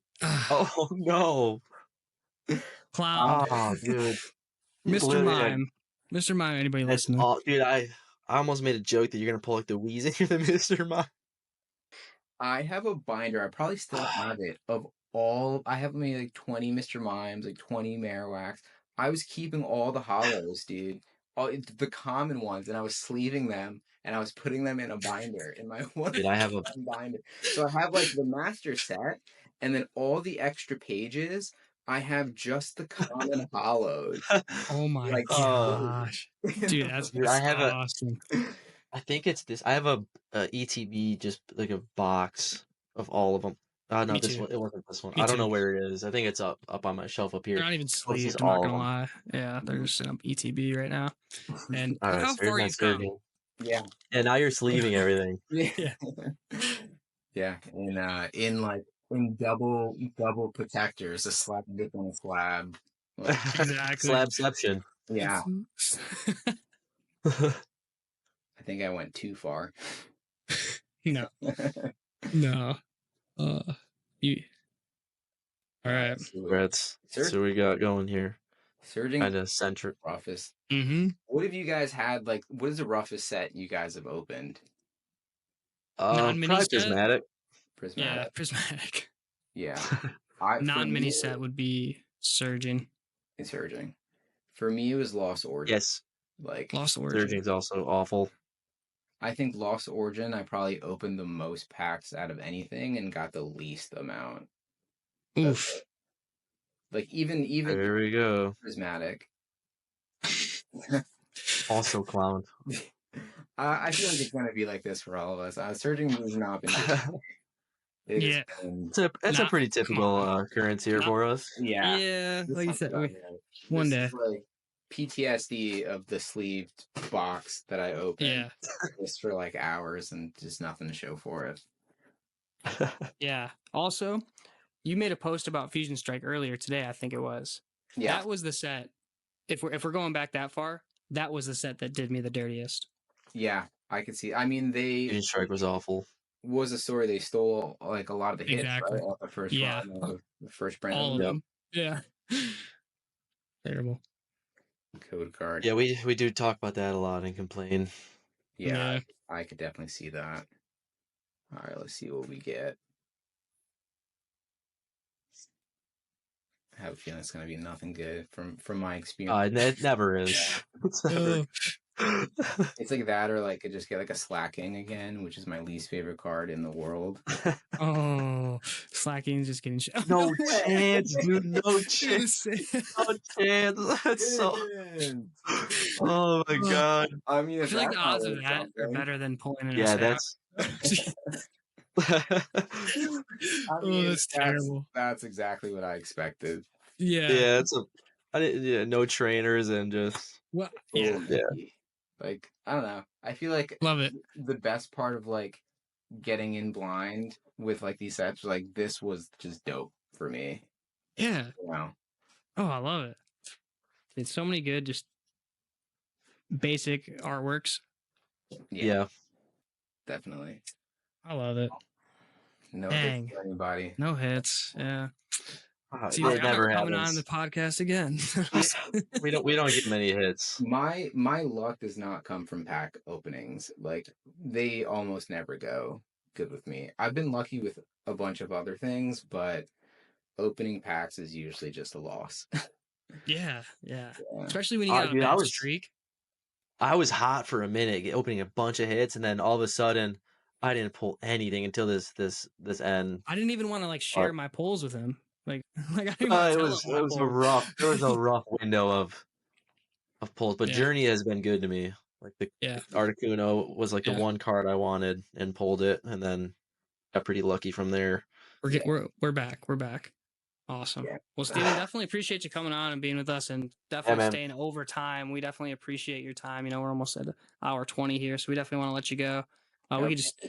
Oh no! Clown. Oh, dude. Mr. Literally, Mime. Mr. Mime, anybody That's listening? all, dude. I almost made a joke that you're gonna pull like the Wheeze into the Mr. Mime. I have a binder. I probably still have it of all. I have maybe like 20 Mr. Mimes, like 20 Marowaks. I was keeping all the hollows, dude. All the common ones, and I was sleeving them, and I was putting them in a binder in my one Dude, I have a binder. So I have like the master set, and then all the extra pages. I have just the common hollows. Oh my Like, gosh. Dude, that's Dude, I have awesome. I think it's this. I have a ETB, just like a box of all of them. No, Me this too. one. It wasn't this one. Me I don't too. know where it is. I think it's up on my shelf up here. They're not even This is sleeved, I'm all not of gonna them. lie. Yeah, they're just in ETB right now. And All right, how so here's far my you come? surgeon. yeah. Yeah, now you're sleeving everything. Yeah. Yeah. In double protectors, a slab dip on a slab. Like, Exactly. Slabception. yeah. I think I went too far. No. No. You. All right. That's so we got going here. Surging Kind of centric. roughest. Mm-hmm. What have you guys had? Like, what is the roughest set you guys have opened? Non-mini Probably set? prismatic. Prismatic. Yeah, prismatic. Yeah. Non-mini set would be Surging. It's Surging. For me, it was Lost Origin. Yes, Like, Lost Origin. surging's also awful. I think Lost Origin, I probably opened the most packs out of anything and got the least amount. Oof. Like even There we go. prismatic. Also clown. I feel like it's gonna be like this for all of us. Surging has not been. It has Yeah. been- It's a Nah, pretty come typical on. occurrence here Nah. for us. yeah. Yeah, This like you one's said, done, man. one This day. is like PTSD of the sleeved box that I opened Yeah, just for like hours and just nothing to show for it. yeah. Also, you made a post about Fusion Strike earlier today. I think it was. Yeah, That was the set. If we're going back that far, that was the set that did me the dirtiest. yeah, I could see. I mean, Fusion Strike was awful. was a story they stole like a lot of the hits Exactly. right off the first Yeah. run of the first brand All of Yep. them. Yeah. Terrible. code card. Yeah, we do talk about that a lot and complain. Yeah, I could definitely see that. All right, let's see what we get. I have a feeling it's gonna be nothing good from my experience. It never is. It's never. It's like that, or like I just get like a slacking again, which is my least favorite card in the world. Oh, Slacking's just getting shit. No chance, dude. No You're chance. the same. No chance. That's so. Oh my god. I mean, I if feel like that's the not odds of worth that are something. better than pulling an Yeah, SF. that's. I mean, that's terrible. That's exactly what I expected. Yeah. Yeah, it's a. I didn't. Yeah, no trainers and just. Well, yeah. Like I don't know. I feel like Love it. the best part of like getting in blind with like these sets, like this was just dope for me. Yeah. You know? Oh, I love it. It's so many good, just basic artworks. Yeah. Definitely. I love it. No Dang. hits for anybody. No hits. Yeah. See, It never coming on happens. the podcast again. We don't get many hits. My luck does not come from pack openings. Like they almost never go good with me. I've been lucky with a bunch of other things, but opening packs is usually just a loss. Yeah. Yeah. Especially when you got a Dude, bad streak. I was hot for a minute, opening a bunch of hits, and then all of a sudden, I didn't pull anything until this end. I didn't even want to like share my pulls with him. Like I didn't want to It tell was him my a pulls. rough. There was a rough window of pulls, but Yeah. Journey has been good to me. Like the Articuno was like the one card I wanted and pulled it, and then got pretty lucky from there. We're back. We're back. Awesome. Yeah. Well, Steven, definitely appreciate you coming on and being with us, and definitely staying over time. We definitely appreciate your time. You know, we're almost at hour 20 here, so we definitely want to let you go. We could just,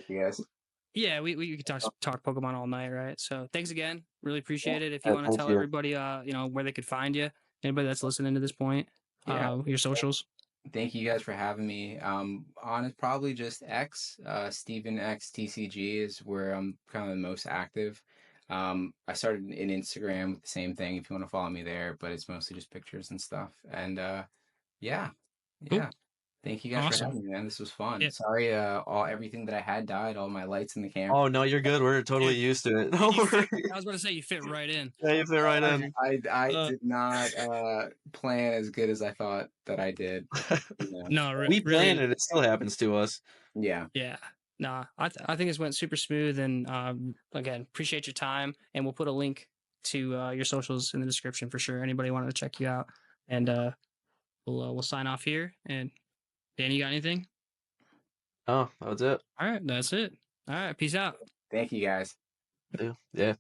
we could talk Pokemon all night, right? So thanks again. Really appreciate it. If you want to tell everybody, where they could find you, anybody that's listening to this point, your socials. Thank you guys for having me. On probably just X, Steven X TCG is where I'm kind of the most active. I started in Instagram with the same thing if you want to follow me there, but it's mostly just pictures and stuff. And yeah. Cool. Thank you guys for having me, man. This was fun. Yeah. Sorry, everything that I had died, all my lights in the camera. Oh no, you're good. We're totally used to it. I was about to say you fit right in. Yeah, you fit right in. I did not plan as good as I thought that I did. No, we planned it. It still happens to us. Yeah. Yeah. Nah, I think this went super smooth, and again, appreciate your time, and we'll put a link to your socials in the description for sure. Anybody wanted to check you out, and we'll sign off here. And Danny, you got anything? Oh, that was it. All right, that's it. All right, peace out. Thank you guys. Yeah.